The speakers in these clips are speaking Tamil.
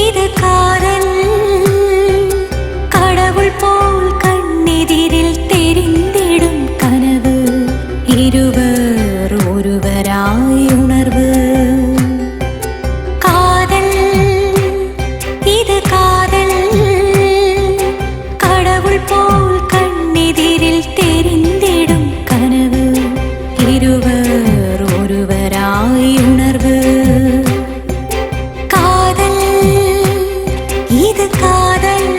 இது காதல் கடவுள் போல் கண்ணெதிரில் தெரிந்திடும் கனவு இருவர் ஒருவராய் உணர்வு காதல் இது காதல் கடவுள் போல் கண்ணெதிரில் தெரிந்திடும் கனவு இருவர் ஒருவராய் உணர்வு காதல் இது காதல்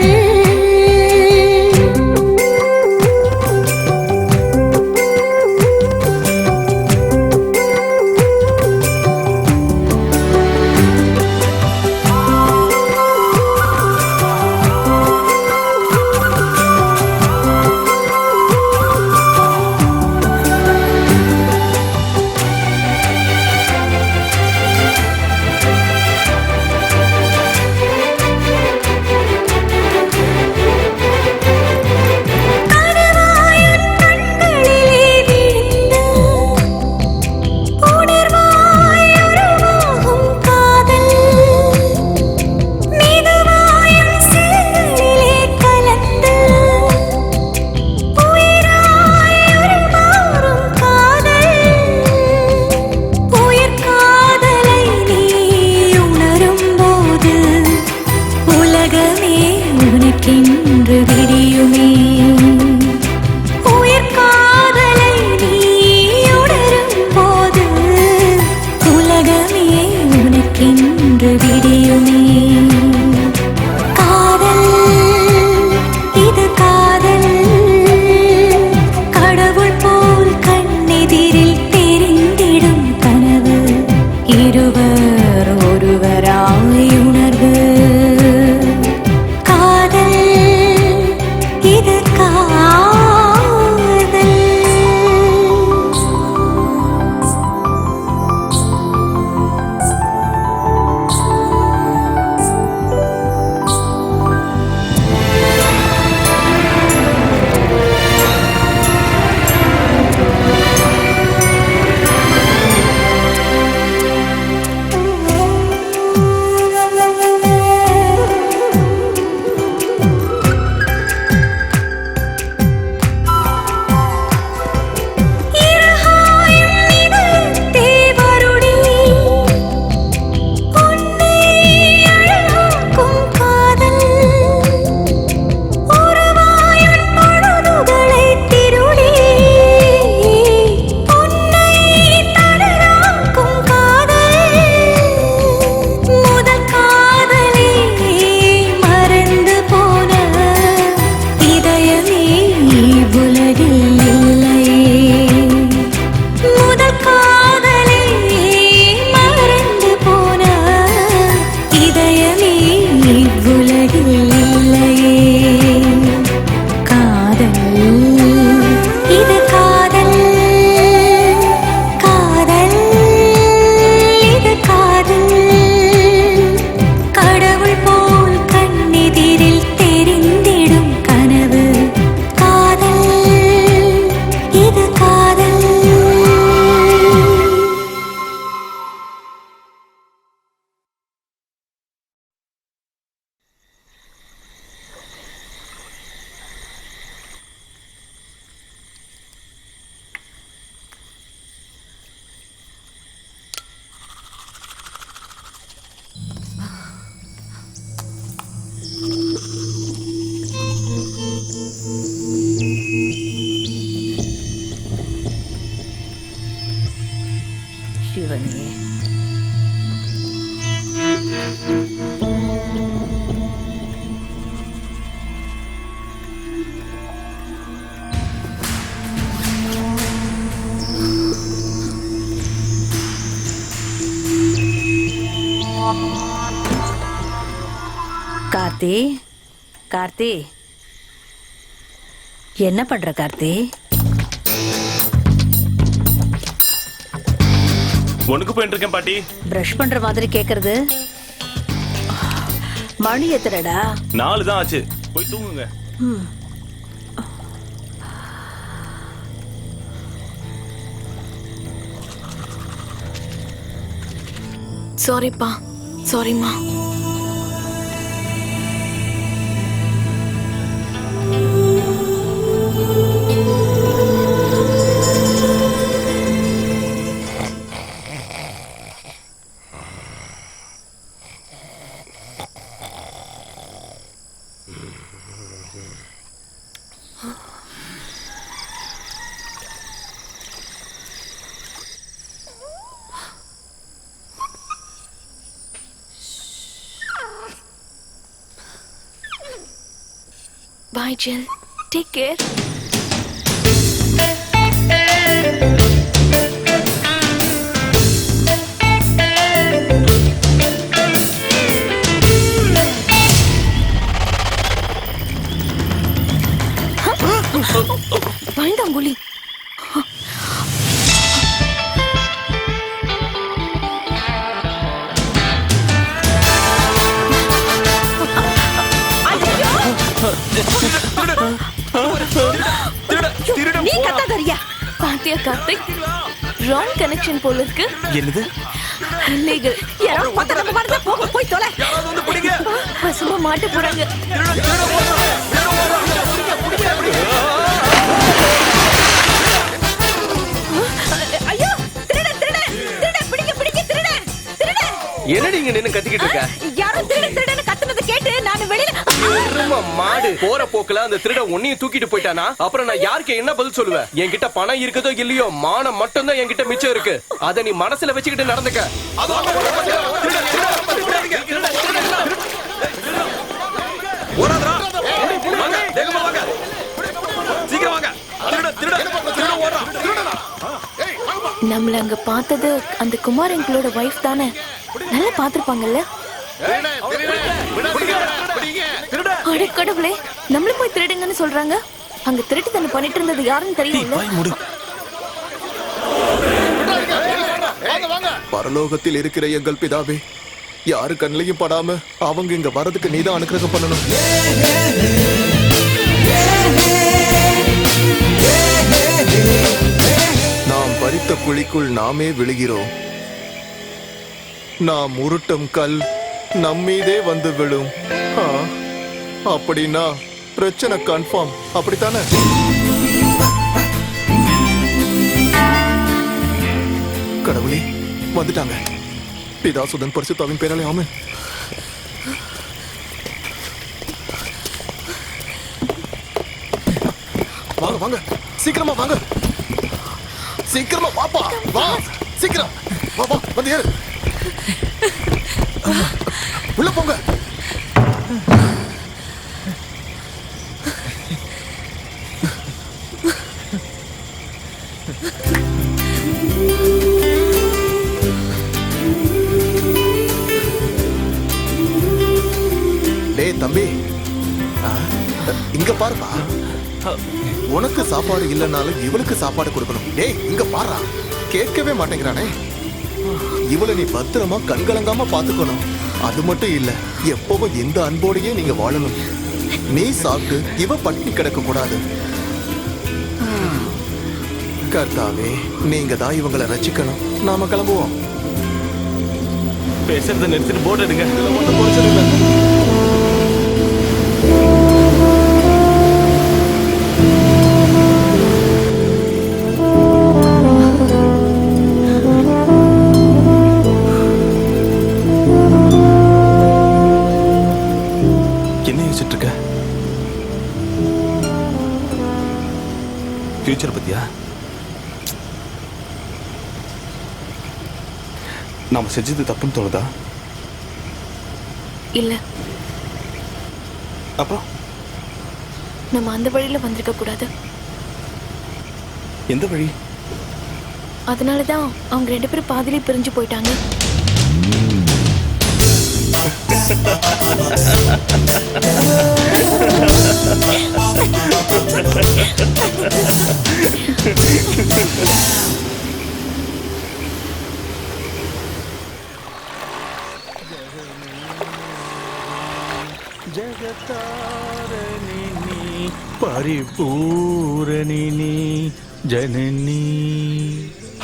உனக்கென்று விடியுமே உயிர் காதலை நீ உணரும் போது உலகமே உனக்கென்று விடியுமே காதல் இது காதல் கடவுள் போல் கண்ணெதிரில் தெரிந்திடும் கனவு இருவர் ஒருவராய் உணர்வு இது காதல் சிவனே கார்த்தி கார்த்தி என்ன பண்ற கார்த்தி? உனக்கு போயிட்டு இருக்கேன் பாட்டி. பிரஷ் பண்ற மாதிரி கேக்குறது. மணி எத்தனடா? 4 தான் ஆச்சு. போய் தூங்குங்க. சாரிப்பா, சாரிம்மா. Bye, Jill. Take care. பயந்தாங்குழி. நீ கத்தாதறியா? பாத்தியா கார்த்திக், ராங் கனெக்ஷன் போல இருக்கு. என்னது? இல்லீகல். யாரோ பார்த்தா நம்ம பாருங்க, போக போய் தொலை. பசுமா மாட்ட போறாங்க. ஐயோ, திருடன் திருடன் திருடன், பிடிங்க பிடிங்க, திருடன் திருடன். என்னடி இங்க நின்னு கத்திக்கிட்டு இருக்க? யாரோ திருடன் திருடன் கத்துனது கேட்டு நான் வெளியில. எரும மாடு போற போக்குல அந்த திருடன் உன்னையும் தூக்கிட்டு போயிட்டானா அப்புறம் நான் யாருக்கு என்ன பதில் சொல்லுவேன்? என்கிட்ட பணம் இருக்குதோ இல்லையோ, மானம் மட்டும் தான் என்கிட்ட மிச்சம் இருக்கு. அத நீ மனசுல வச்சுக்கிட்டு நடந்துக்க. நம்மள அங்க பார்த்தது அந்த குமார் எங்களோட வைஃப் தானே? நல்லா பாத்துருப்பாங்கல்ல? அட கடவுளே, நம்மள போய் திருடுங்கன்னு சொல்றாங்க. அங்க திருட்டு தண்ணி பண்ணிட்டு இருந்தது யாருன்னு தெரியும்ல? பரலோகத்தில் இருக்கிற எங்கள் பிதாவே, யாரு கண்ணிலையும் படாம அவங்க இங்க வரதுக்கு நீதான் அனுக்கிரகம் பண்ணணும். நாம் பறித்த குழிக்குள் நாமே விழுகிறோம். நாம் உருட்டும் கல் நம்மீதே வந்து விழும். அப்படின்னா பிரச்சனை கன்ஃபார்ம், அப்படித்தானே? கடவுளே, வந்துட்டாங்க. பிதாசுதன் பரிசுத்தாவின் பேராலே ஆமென். வாங்க வாங்க, சீக்கிரமா வாங்க, சீக்கிரமா வாப்பா, வா சீக்கிரம், வா வா, வந்து ஏறு, உள்ள போங்க. டேய் தம்பி, இங்க பாருப்பா. உனக்கு சாப்பாடு இல்லைனாலும் இவளுக்கு சாப்பாடு கொடுக்கணும். டேய் இங்க பாரு, கேட்கவே மாட்டேங்கிறானே. இவளை நீ பத்திரமா கண்கலங்காம பாத்துக்கணும். அது மட்டும் இல்ல, எப்பவும் இந்த அன்போடையே நீங்க வாழணும். நீ சாப்பிட்டு இவ பட்டினி கிடக்க கூடாது. கர்த்தாவே, நீங்க தான் இவங்களை ரட்சிக்கணும். நாம கிளம்புவோம். பேசுறத நிறுத்திட்டு போட்டு எடுங்க. ஒன்றும் குறைச்சல் இல்லை. ஃபியூச்சர் பத்தியா? நாம செஞ்சது தப்புன்னு தோணுதா? இல்ல. அப்புறம் நம்ம அந்த வழியில வந்திருக்க கூடாது. எந்த வழி? அதனாலதான் அவங்க 2 பேரும் பாதியிலே பிரிஞ்சு போயிட்டாங்க. ஜகதாரணினி பரிபூரணினி ஜனனி,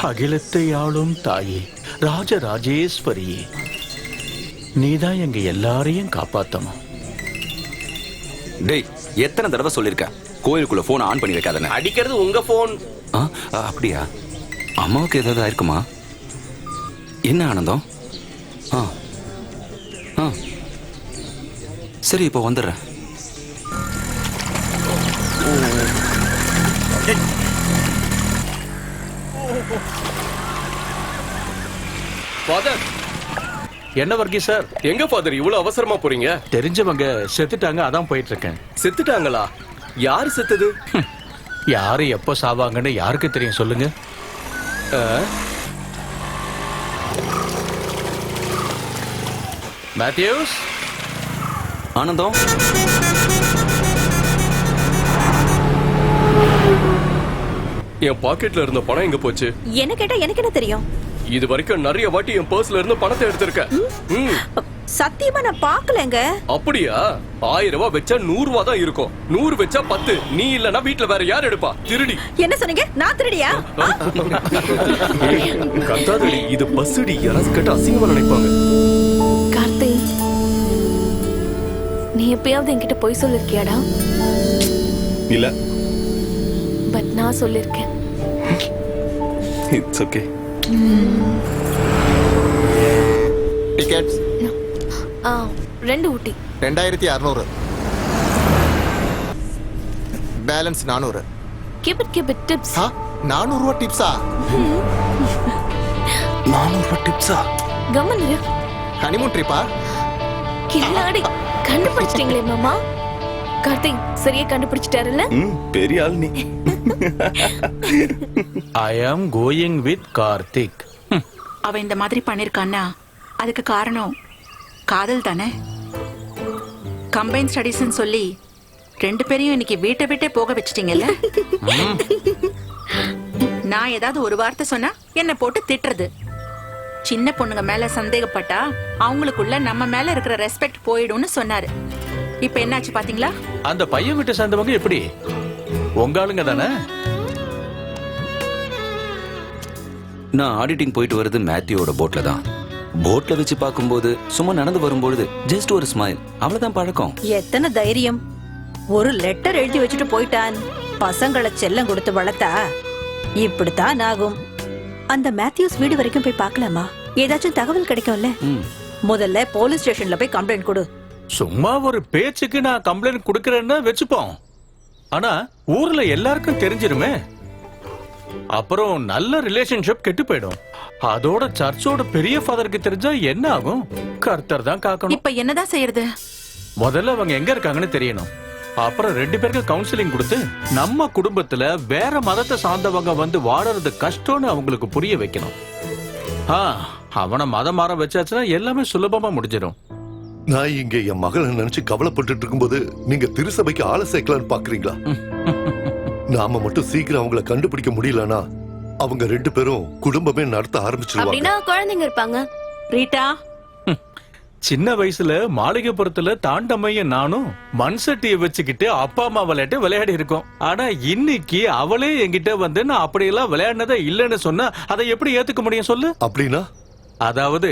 அகிலத்தை ஆளும் தாயே, ராஜராஜேஸ்வரியே, நீதான் எங்க எல்லாரையும் காப்பாத்தணும். டேய், எத்தனை தடவை சொல்லிருக்க கோயிலுக்குள்ள போன் ஆன் பண்ணி வைக்காதன்னு? அடிக்கிறது உங்க போன். அப்படியா? அம்மாவுக்கு ஏதாவது ஆயிருக்குமா? என்ன ஆனந்தம்? சரி, இப்போ வந்துடுறேன். ஃபாதர், என்ன வர்க்கி சார்? எங்க ஃபாதர் இவ்வளவு அவசரமா போறீங்க? தெரிஞ்சவங்க செத்துட்டாங்க, அதான் போயிட்டு இருக்கேன். செத்துட்டாங்களா? யாரு செத்தது? யாரு எப்போ சாவாங்கன்னு யாருக்கு தெரியும் சொல்லுங்க? மேத்யூஸ், ஆனந்தம், என் பாக்கெட்ல இருந்த பணம் எங்க போச்சு? என்ன கேட்டா எனக்கு என்ன தெரியும்? இது வரைக்கும் நிறைய வாட்டி என் பர்ஸ்ல இருந்து பணத்தை எடுத்திருக்கேன். சத்தியமா நான் பாக்கலங்க. அப்படியா? 1000 ரூபாய் வச்சா 100 ரூபாய் தான் இருக்கும். 100 வச்சா 10. நீ இல்லனா வீட்ல வேற யார் எடுப்பா? திருடி. என்ன சொன்னீங்க? நான் திருடியா? கத்தாதடி, இது பஸ்ஸுடி. யாராவது கேட்டா அசிங்கமா நினைப்பாங்க. கார்த்தி, நீ எப்பயாவது என்கிட்ட பொய் சொல்லிருக்கியாடா? இல்ல. பட் நான் சொல்லிருக்கேன். It's okay. Tickets 2 Ooty. 2600. Balance 400. Keep it tips. 400 ரூபா டிப்ஸா? 400 ரூபாய் டிப்ஸா? கம்மன் இரு. ஹனிமூன் ட்ரிப்பா? கில்லாடி, கண்டுபிடிச்சிட்டீங்களே மாமா. கார்த்திக் சரியா கண்டுபிடிச்சிட்டாருல்ல? பெரிய ஆள் நீ. ஐ ஆம் கோயிங் வித் கார்த்திக். அவ இந்த மாதிரி பண்ணிருக்கான்னா அதுக்கு காரணம் காதல் தானே. கம்பைன் ஸ்டடீஸ்னு சொல்லி 2 பேரையும் இன்னைக்கு வீட்டை விட்டே போக வச்சிட்டீங்கல்ல. நான் ஏதாவது ஒரு வார்த்தை சொன்னா என்ன போட்டு திட்டுறது. சின்ன பொண்ணுங்க மேல சந்தேகப்பட்டா அவங்களுக்குள்ள நம்ம மேல இருக்கிற ரெஸ்பெக்ட் போயிடும்னு சொன்னாரு. இப்ப என்னாச்சு பாத்தீங்களா? அந்த பையன் விட்டு சேர்ந்தவங்க எப்படி உங்க ஆளுங்க தானே? நான் ஆடிட்டிங் போயிட்டு வருது மேத்யூவோட போட்ல தான். போட்ல வச்சு பார்க்கும்போது சும்மா நடந்து வரும்பொழுது ஜஸ்ட் ஒரு ஸ்மைல், அவ்வளவுதான் பழக்கம். எத்தனை தைரியம்! ஒரு லெட்டர் எழுதி வச்சுட்டு போயிட்டான். பசங்களை செல்லம் கொடுத்து வளர்த்தா இப்படித்தான் ஆகும். அந்த மேத்யூஸ் வீடு வரைக்கும் போய் பார்க்கலாமா? ஏதாச்சும் தகவல் கிடைக்கும்ல. முதல்ல போலீஸ் ஸ்டேஷன்ல போய் கம்ப்ளைண்ட் கொடு. சும்மா ஒரு பேச்சுக்கு நான் கம்ப்ளைண்ட் கொடுக்கறேன்னு வச்சுப்போம். ஆனா ஊர்ல எல்லாருக்கும் தெரிஞ்சிருமே. அப்புறம் நல்ல ரிலேஷன்ஷிப் கெட்டு போயிடும். அதோட சர்ச்சோட பெரிய ஃபாதருக்கு தெரிஞ்சா என்ன ஆகும்? கர்த்தர் தான் காக்கணும். இப்ப என்னதான் செய்யறது? முதல்ல அவங்க எங்க இருக்காங்கன்னு தெரியணும். அப்புறம் 2 பேருக்கு கவுன்சிலிங் கொடுத்து நம்ம குடும்பத்துல வேற மதத்தை சார்ந்தவங்க வந்து வாழறது கஷ்டம்னு அவங்களுக்கு புரிய வைக்கணும். அவனை மதம் மாற வச்சாச்சுன்னா எல்லாமே சுலபமா முடிஞ்சிடும். நான் இங்க என் மகளை நினைச்சு கவலைப்பட்டு இருக்கும்போது நீங்க திருசபைக்கு ஆளை சேர்க்கலான்னு பாக்குறீங்களா? நாம மட்டும் சீக்கிரம் அவங்கள கண்டுபிடிக்க முடியலனா அவங்க 2 பேரும் குடும்பமே நடத்த ஆரம்பிச்சிருவாங்க. அப்படின்னா குழந்தைங்க இருப்பாங்க. ரீட்டா, சின்ன வயசுல மாளிகைப்புறத்துல தாண்டம்மையும் நானும் மண் சட்டியை வச்சுக்கிட்டு அப்பா அம்மா விளையாடி இருக்கோம். ஆனா இன்னைக்கு அவளே என்கிட்ட வந்து நான் அப்படியெல்லாம் விளையாடினதே இல்லைன்னு சொன்னா அதை எப்படி ஏத்துக்க முடியும் சொல்லு? அப்படின்னா அதாவது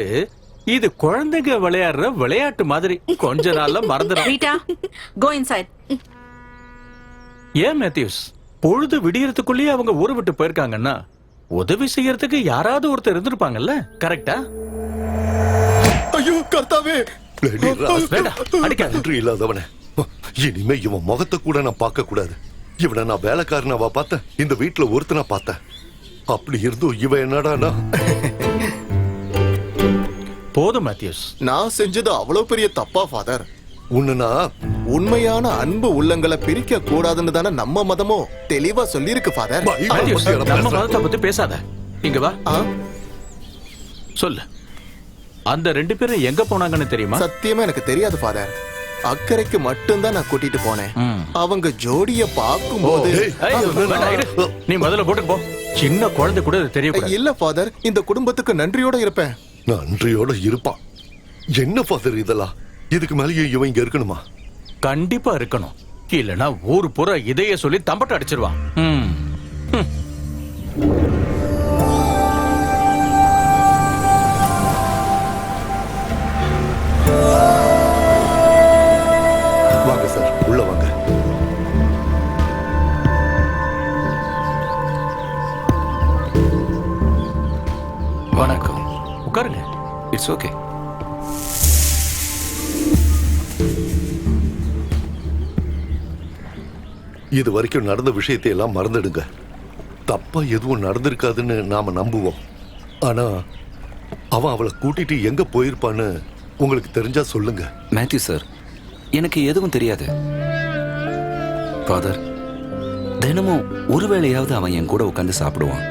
இது குழந்தைங்க விளையாடுற விளையாட்டு மாதிரி கொஞ்ச நாள்ல மறந்துடும். Rita, go inside. ஏன் மேத்யூஸ், பொழுது விடியறதுக்குள்ளேயே அவங்க ஊரை விட்டு போயிருக்காங்கன்னா உதவி செய்யறதுக்கு யாராவது ஒருத்தர் இருந்திருப்பாங்கல்ல? கரெக்டா? ஐயோ கர்த்தாவே, அடிக்காத. நன்றி இல்லாதவனே. இனிமே இவன் முகத்தை கூட நான் பார்க்க கூடாது. இவனை நான் வேலைக்காரனாவா பார்த்தேன், இந்த வீட்டுல ஒருத்தனா பார்த்தேன். அப்படி இருந்தும் இவன் என்னடானா. போதும் மேத்யூஸ், நான் செஞ்சது அவ்வளவு பெரிய தப்பா ஃபாதர்? உன்னை உண்மையான அன்பு உள்ளங்களை பிரிக்க கூடாதுன்னு தானே நம்ம மதமோ தெளிவா சொல்லிருக்கு ஃபாதர். மேத்யூஸ், நம்ம மதத்தை பத்தி பேசாத. இங்க வா, சொல்லு. அந்த 2 பேரும் எங்க போனாங்கன்னு தெரியுமா? சத்தியமா எனக்கு தெரியாது ஃபாதர். அக்கறைக்கு மட்டும்தான் நான் கூட்டிட்டு போனேன். அவங்க ஜோடிய பார்க்கும்போது நீ முதல்ல போட்டுக்கு போ. சின்ன குழந்தை கூட தெரியக்கூடாது. இல்ல ஃபாதர், இந்த குடும்பத்துக்கு நன்றியோட இருப்பேன். நன்றியோட இருப்பான். என்ன ஃபாதர் இதெல்லாம்? இதுக்கு மேலேயே இவன் இங்க இருக்கணுமா? கண்டிப்பா இருக்கணும். இல்லனா ஊர் பூரா இதைய சொல்லி தம்பட்ட அடிச்சிருவான். வாங்க சார், உள்ள வாங்க. வணக்கம். உட்காருங்க. It's okay. இது வரைக்கும் நடந்த விஷயத்தை எல்லாம் மறந்துடுங்க. தப்பா எதுவும் நடந்திருக்காதுன்னு நாம நம்புவோம். ஆனா அவன் அவளை கூட்டிட்டு எங்க போயிருப்பான்னு உங்களுக்கு தெரிஞ்சா சொல்லுங்க. மேத்யூ சார், எனக்கு எதுவும் தெரியாது. ஃபாதர், தினமும் ஒரு வேளையாவது அவன் என் கூட உட்காந்து சாப்பிடுவான்.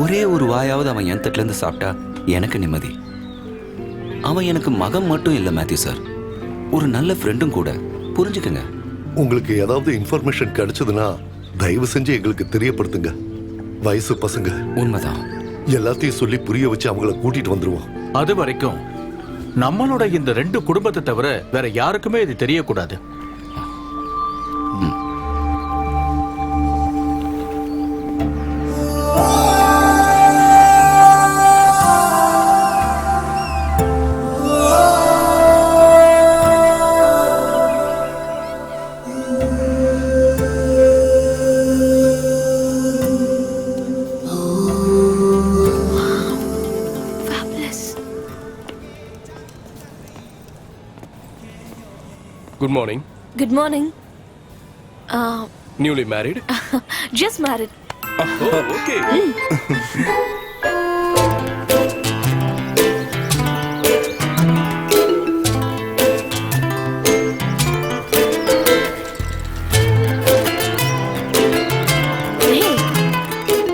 ஒரே ஒரு வாயாவது அவன் என் தட்டுல இருந்து சாப்பிட்டா எனக்கு நிம்மதி. அவன் எனக்கு மகன் மட்டும் இல்ல மேத்யூ சார், ஒரு நல்ல ஃப்ரெண்டும் கூட. புரிஞ்சுக்கங்க. உங்களுக்கு ஏதாவது இன்ஃபர்மேஷன் கிடைச்சதுன்னா தயவு செஞ்சு எங்களுக்கு தெரியப்படுத்துங்க. வயசு பசங்க. உண்மைதான். எல்லாத்தையும் சொல்லி புரிய வச்சு அவங்கள கூட்டிட்டு வந்துருவோம். அது வரைக்கும் நம்மளோட இந்த 2 குடும்பத்தை தவிர வேற யாருக்குமே இது தெரியக்கூடாது. Good morning. Good morning. Newly married? Just married. Okay.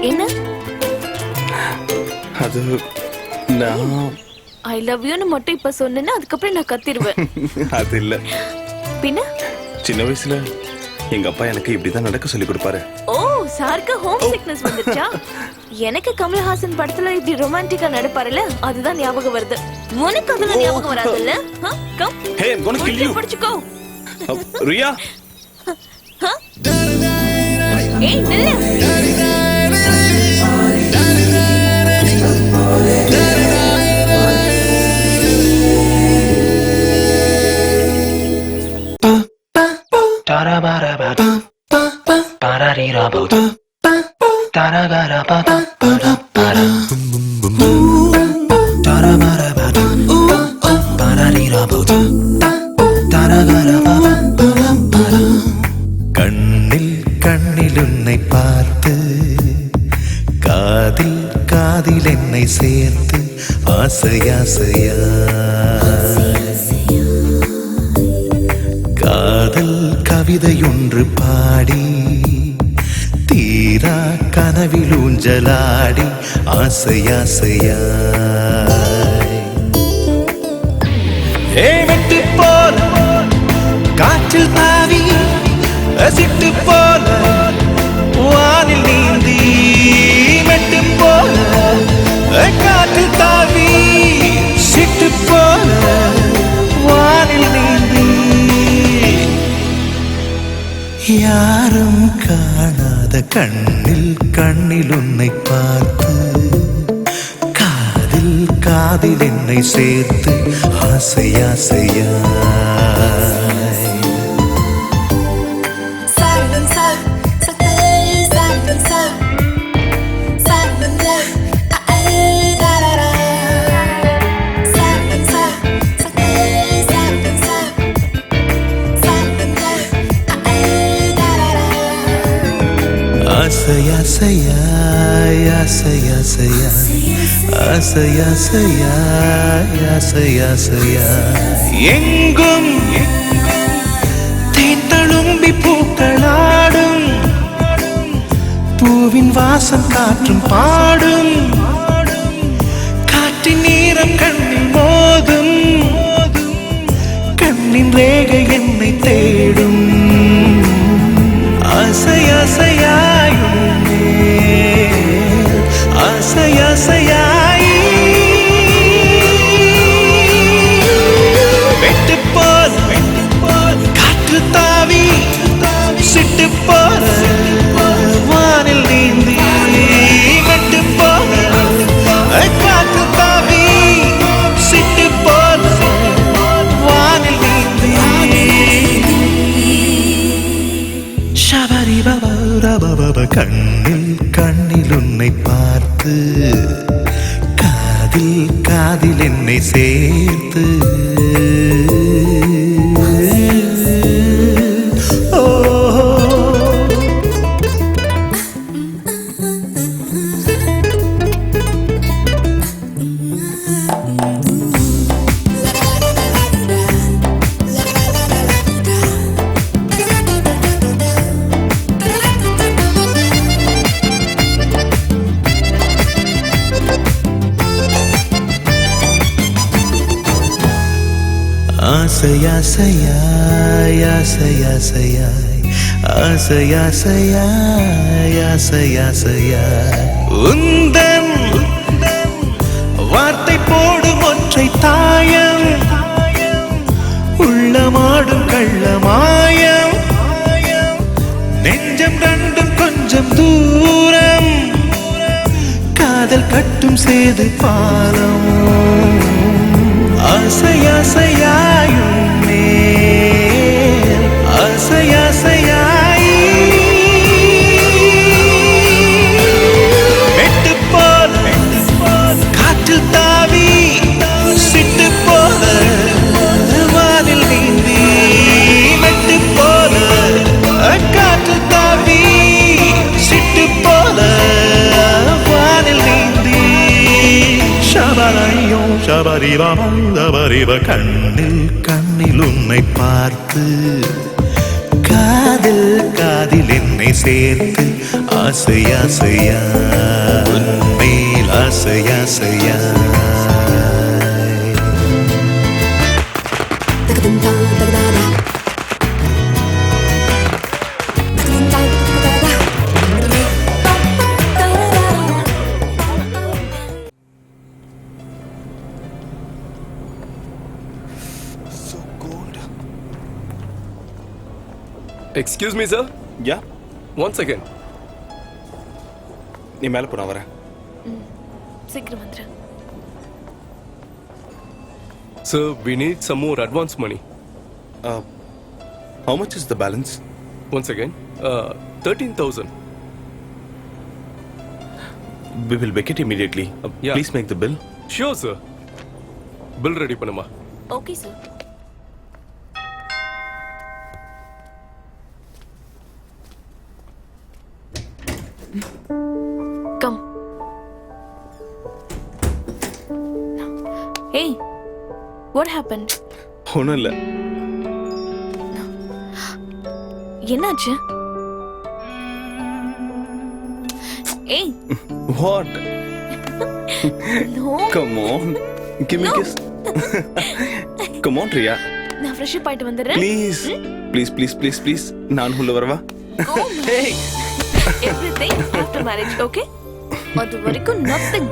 என்ன? அது நான் ஐ லவ் யூன்னு மட்டும் இப்ப சொன்னேன்னா அதுக்கப்புறம் நான் கத்திடுவேன். அது இல்ல. பின்ன சின்ன வயசுல எங்க அப்பா எனக்கு இப்படிதான் நடக்க சொல்லி கொடுப்பாரு. ஓ, சாருக்கு ஹோம் சிக்னஸ் வந்துச்சா? எனக்கு கமல்ஹாசன் படத்துல இப்படி ரொமான்டிக்கா நடிப்பாருல, அதுதான் ஞாபகம் வருது. உனக்கு அதெல்லாம் ஞாபகம் வராதுல்ல? Come. Hey, I'm gonna kill you. பிடிச்சுக்கோ. ரியா. ஏய், நில்லு. கண்ணில் கண்ணில் உன்னை பார்த்து, காதில் காதில் என்னை சேர்த்து, ஆசையாசையா காதல் கவிதையொன்று பாடி, தீரா கனவில் ஊஞ்சலாடி, ஆசையாசையா வெட்டு போல காற்றில் தாவி, சிட்டு போல வானில் நீந்தி, மெட்டு போல காற்றில் தாவி, சிட்டு போல வானில் நீந்தி, யாரும் காணாத கண்ணில் கண்ணில் உன்னை பார்த்து, காதில் காதில் என்னை சேர்த்து, ஆசையாசையா ஆசையாசையா ஆசையாசையா ஆசையாசையா ஆசையாசையா எங்கும் தேன் தழும்பி பூக்களாடும், பூவின் வாசம் காற்றும் பாடும், காற்றின் நீரம் கண்ணில் மோதும், கண்ணின் ரேகை என்னை தேடும், ஆசையாசையாய் ஆசையாசையாய் வெட்டு போல் காற்று தாவி, சிட்டு போல வானில் நீந்தி, வெட்டு போல காற்று தாவி, சிட்டு போல வானில் நீந்தி, ஷபரி பபா ரபப கண்ணில் கண்ணில் உன்னை பார்த்து, காதில் காதில் என்னை சேர்த்து, ஓ ஆசையாசையாய் ஆசையாசையாய் ஆசையாசையாய் ஆசையாசையாய் உந்தன் வார்த்தை போடும் ஒற்றை தாயம் உள்ளமாடும் கள்ளமாயம் நெஞ்சம் ரெண்டும் கொஞ்சம் தூரம் காதல் கட்டும் சேது பாலம் ஆசையாசையாயும் மேல் ஆசையாசையாய் வெட்டு போல காற்றில் தாவி சிட்டு போல வானில் நீந்தி வெட்டு போல காற்றில் தாவி சிட்டு போல வானில் நீந்தி ஷபரையோ ஷபரிவ கண்ணில் கண்ணில் உன்னை பார்த்து காதில் என்னை சேர்த்து ஆசையாசையா உன்மேல் ஆசையாசையா எக்ஸ்கியூஸ் மீ சார். யா, ஒன் செகண்ட். நீ மேல போ, நான் வரேன். சீக்கிரம் வந்துரு. Sir, we need some more advance money. How much is the balance? Once again, 13,000. We will make it immediately. Yeah. Please make the bill. Sure, sir. Bill ready பண்ணுமா. Okay sir. Come. Hey, what happened? ஒன்றும் இல்லை. என்னாச்சு? ஏய், What? no. Come on. Give me a kiss. Come on, Riya. நான் ஃப்ரெஷ் அப் ஆயிட்டு வந்துடுறேன். Please. Please, please, please, please. நான் உள்ள வரவா? Go, man. Hey. Everything after marriage, okay? அது வரைக்கும் nothing.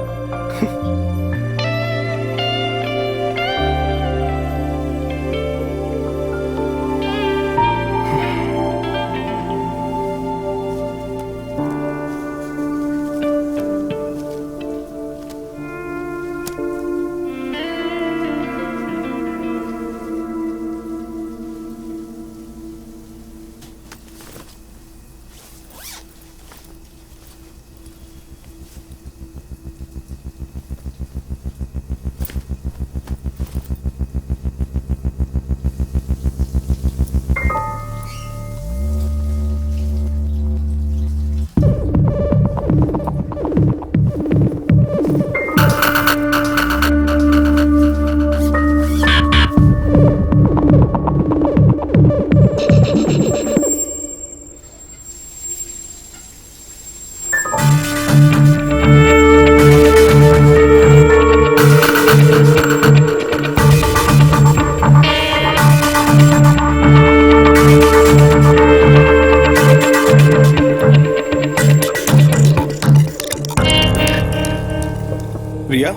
ரியா,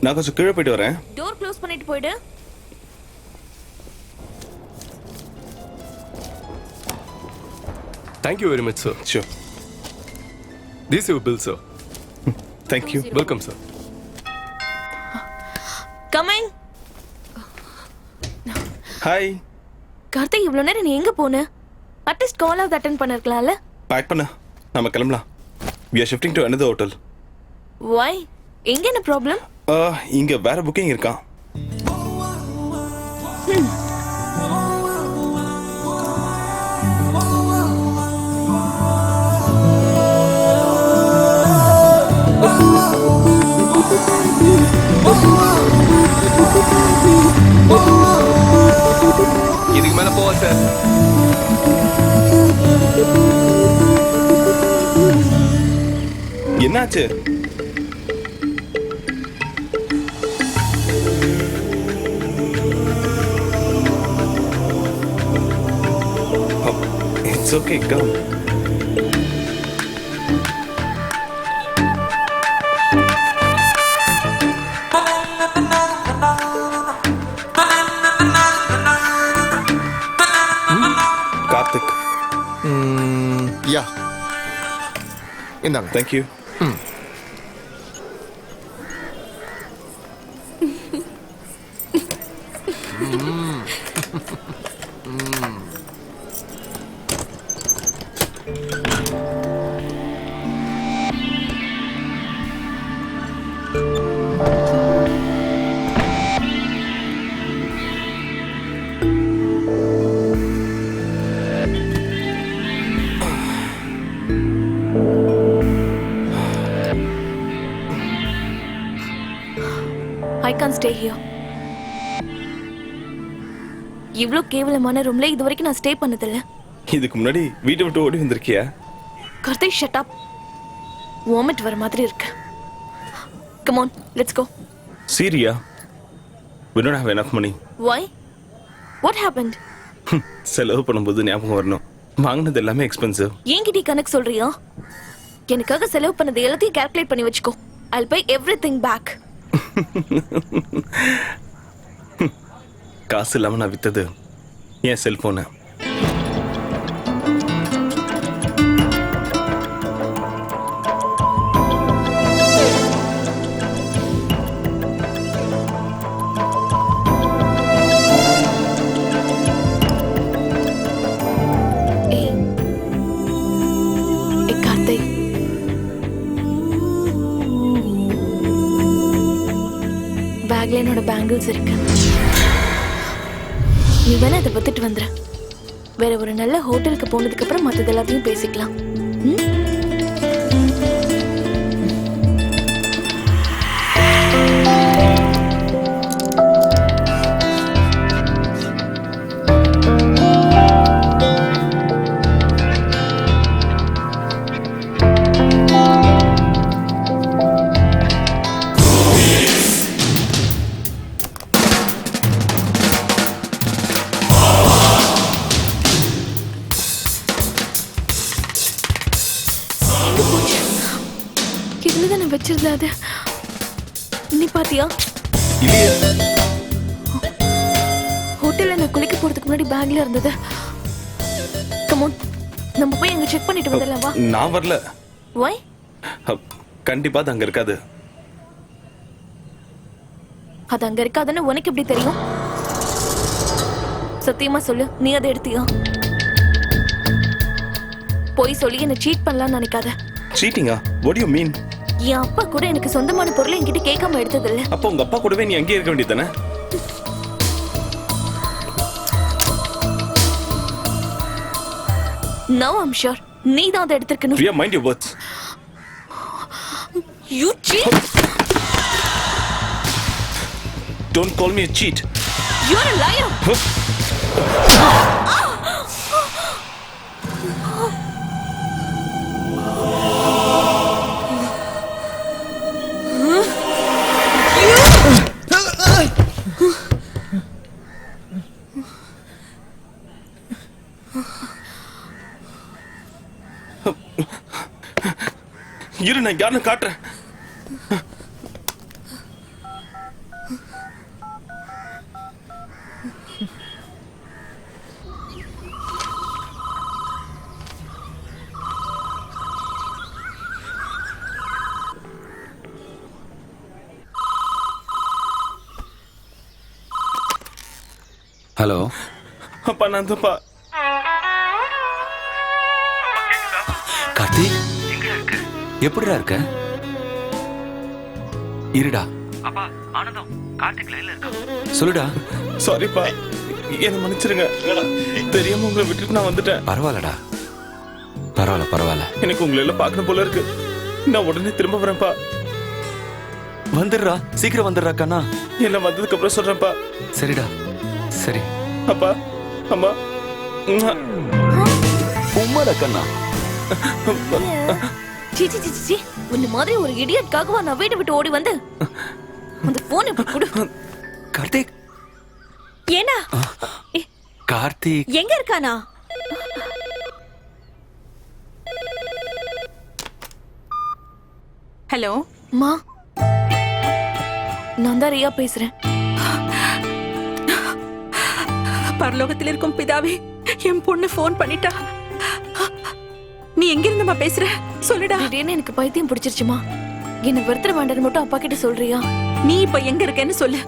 நான் கொஞ்சம் கீழே போயிட்டு வரேன். டோர் க்ளோஸ் பண்ணிட்டு போயிடு. Thank you very much, sir. Sure. This is your bill, sir. Thank you. Welcome, sir. Coming. Hi. Karthik, இவ்வளவு நேரம் நீ எங்க போன? அட்லீஸ்ட் கால் ஆஃப் அட்டெண்ட் பண்ணிருக்கலாம்ல. பேக் பண்ண, நாம கிளம்பலாம். We are shifting to another hotel. Why? எங்க என்ன ப்ராப்ளம்? இங்க வேற புக்கிங் இருக்கா? இதுக்கு மேல போவா சார். என்னாச்சு? It's okay come. Karthik. Yeah இந்தாங்க. Thank you. I can't stay here. இவ்ளோ கேவலமான ரூம்ல இது வரைக்கும் நான் ஸ்டே பண்ணதில்ல. இதுக்கு முன்னாடி வீட்டை விட்டு ஓடி வந்திருக்கியா? Karthik shut up. வாமிட் வர மாதிரி இருக்கு. Come on, let's go. Syria? We don't have enough money. Why? What happened? செலவு பண்ணும்போது ஞாபகம் வரணும். வாங்கினது எல்லாமே எக்ஸ்பென்சிவ். என்கிட்ட கணக்கு சொல்றியா? எனக்காக செலவு பண்ணது எல்லாத்தையும் கால்குலேட் பண்ணி வச்சுக்கோ. I'll pay everything back. காசு இல்லாம நான் வித்தது என் செல்போனை. கார்த்திக், பேக்ல என்னோட பேங்கிள்ஸ் இருக்கு. நீ வேணா அதை பத்துட்டு வந்துரு. வேற ஒரு நல்ல ஹோட்டலுக்கு போனதுக்கு அப்புறம் மத்தது எல்லாத்தையும் பேசிக்கலாம். இதுலதான் நான் வச்சிருந்தேன். அது நீ பாத்தியா? ஹோட்டல்ல நான் குளிக்க போறதுக்கு முன்னாடி பேக்ல இருந்தது. கம் ஆன், நம்ம போய் அங்க செக் பண்ணிட்டு வந்துடலாம் வா. நான் வரல. Why? கண்டிப்பா அது அங்க இருக்காது. அது அங்க இருக்காதுன்னு உனக்கு எப்படி தெரியும்? சத்தியமா சொல்லு, நீ அதை எடுத்தியா? போய் சொல்லி என்ன சீட் பண்ணலாம்னு நினைக்காத. சீட்டிங்கா? What do you mean? என் அப்பா கூட எனக்கு சொந்தமான பொருளை என்கிட்ட கேட்காம எடுத்தது இல்ல. அப்ப உங்க அப்பா கூடவே நீ அங்கேயே இருக்க வேண்டியதானே? Now I'm sure நீ தான் அதை எடுத்திருக்கணும். Priya, mind your words. You cheat. Don't call me a cheat. You're a liar. இரு, நான் யாருன்னு காட்டுறேன். ஹலோ அப்பா, நான் தான்ப்பா. கார்த்திக், எப்படிடா இருக்க? இருடா. சொல்லுடா. சாரிப்பா, என்ன மன்னிச்சிருங்க. தெரியாம உங்களை விட்டுட்டு நான் வந்துட்டேன். பரவாயில்லடா, பரவாயில்ல. எனக்கு உங்களை எல்லாம் பார்க்கணும் போல இருக்கு. நான் உடனே திரும்ப வரேன்ப்பா. வந்துடுறா, சீக்கிரம் வந்துடுறா கண்ணா. எல்லாம் வந்ததுக்கு அப்புறம் சொல்றேன்ப்பா. சரிடா, சரி. அப்பா, அம்மா, உம்மாடா கண்ணா. சி சி சி சி, உன்ன மாதிரி ஒரு இடியட்காகவா நான் வீட்டை விட்டு ஓடி வந்து அந்த போன் இப்ப கொடு. கார்த்திக். ஏனா? கார்த்திக் எங்க இருக்கானா? ஹலோ மா, நான் தான் ரியா பேசுறேன். பரலோகத்தில் இருக்கும் பிதாவே, என் பொண்ணு ஃபோன் பண்ணிட்டா. நீ எங்க இருந்துமா பேசுற? சொல்லுடா. திடீர்னு எனக்கு பைத்தியம் பிடிச்சிருச்சுமா. என்ன வெறுத்துற வேண்டாம்னு மட்டும் அப்பா கிட்ட சொல்றியா? நீ இப்ப எங்க இருக்கேன்னு சொல்லு.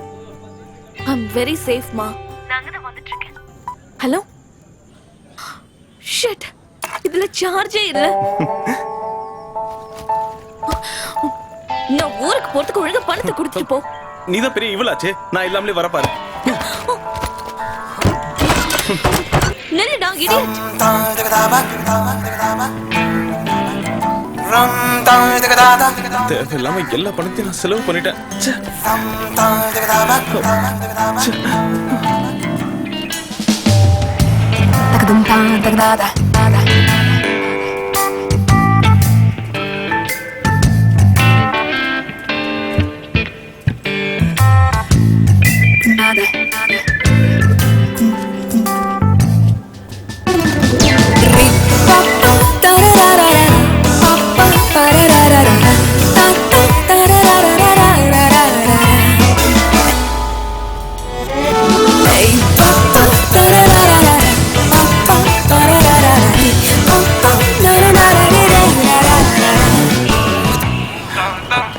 ஐம் வெரி சேஃப் மா. நான் தான் வந்துட்டு இருக்கேன். ஹலோ. ஷிட். இதுல சார்ஜே இல்ல. நான் ஊருக்கு போறதுக்கு ஒழுங்கா பணத்தை கொடுத்துட்டு போ. நீதான் பெரிய இவளாச்சே, நான் இல்லாமலே வரப்பாரு. நில்லுடா இடியட். தேவையில்லாம எல்லா பணத்தையும் நான் செலவு பண்ணிட்டேன். ச்சே.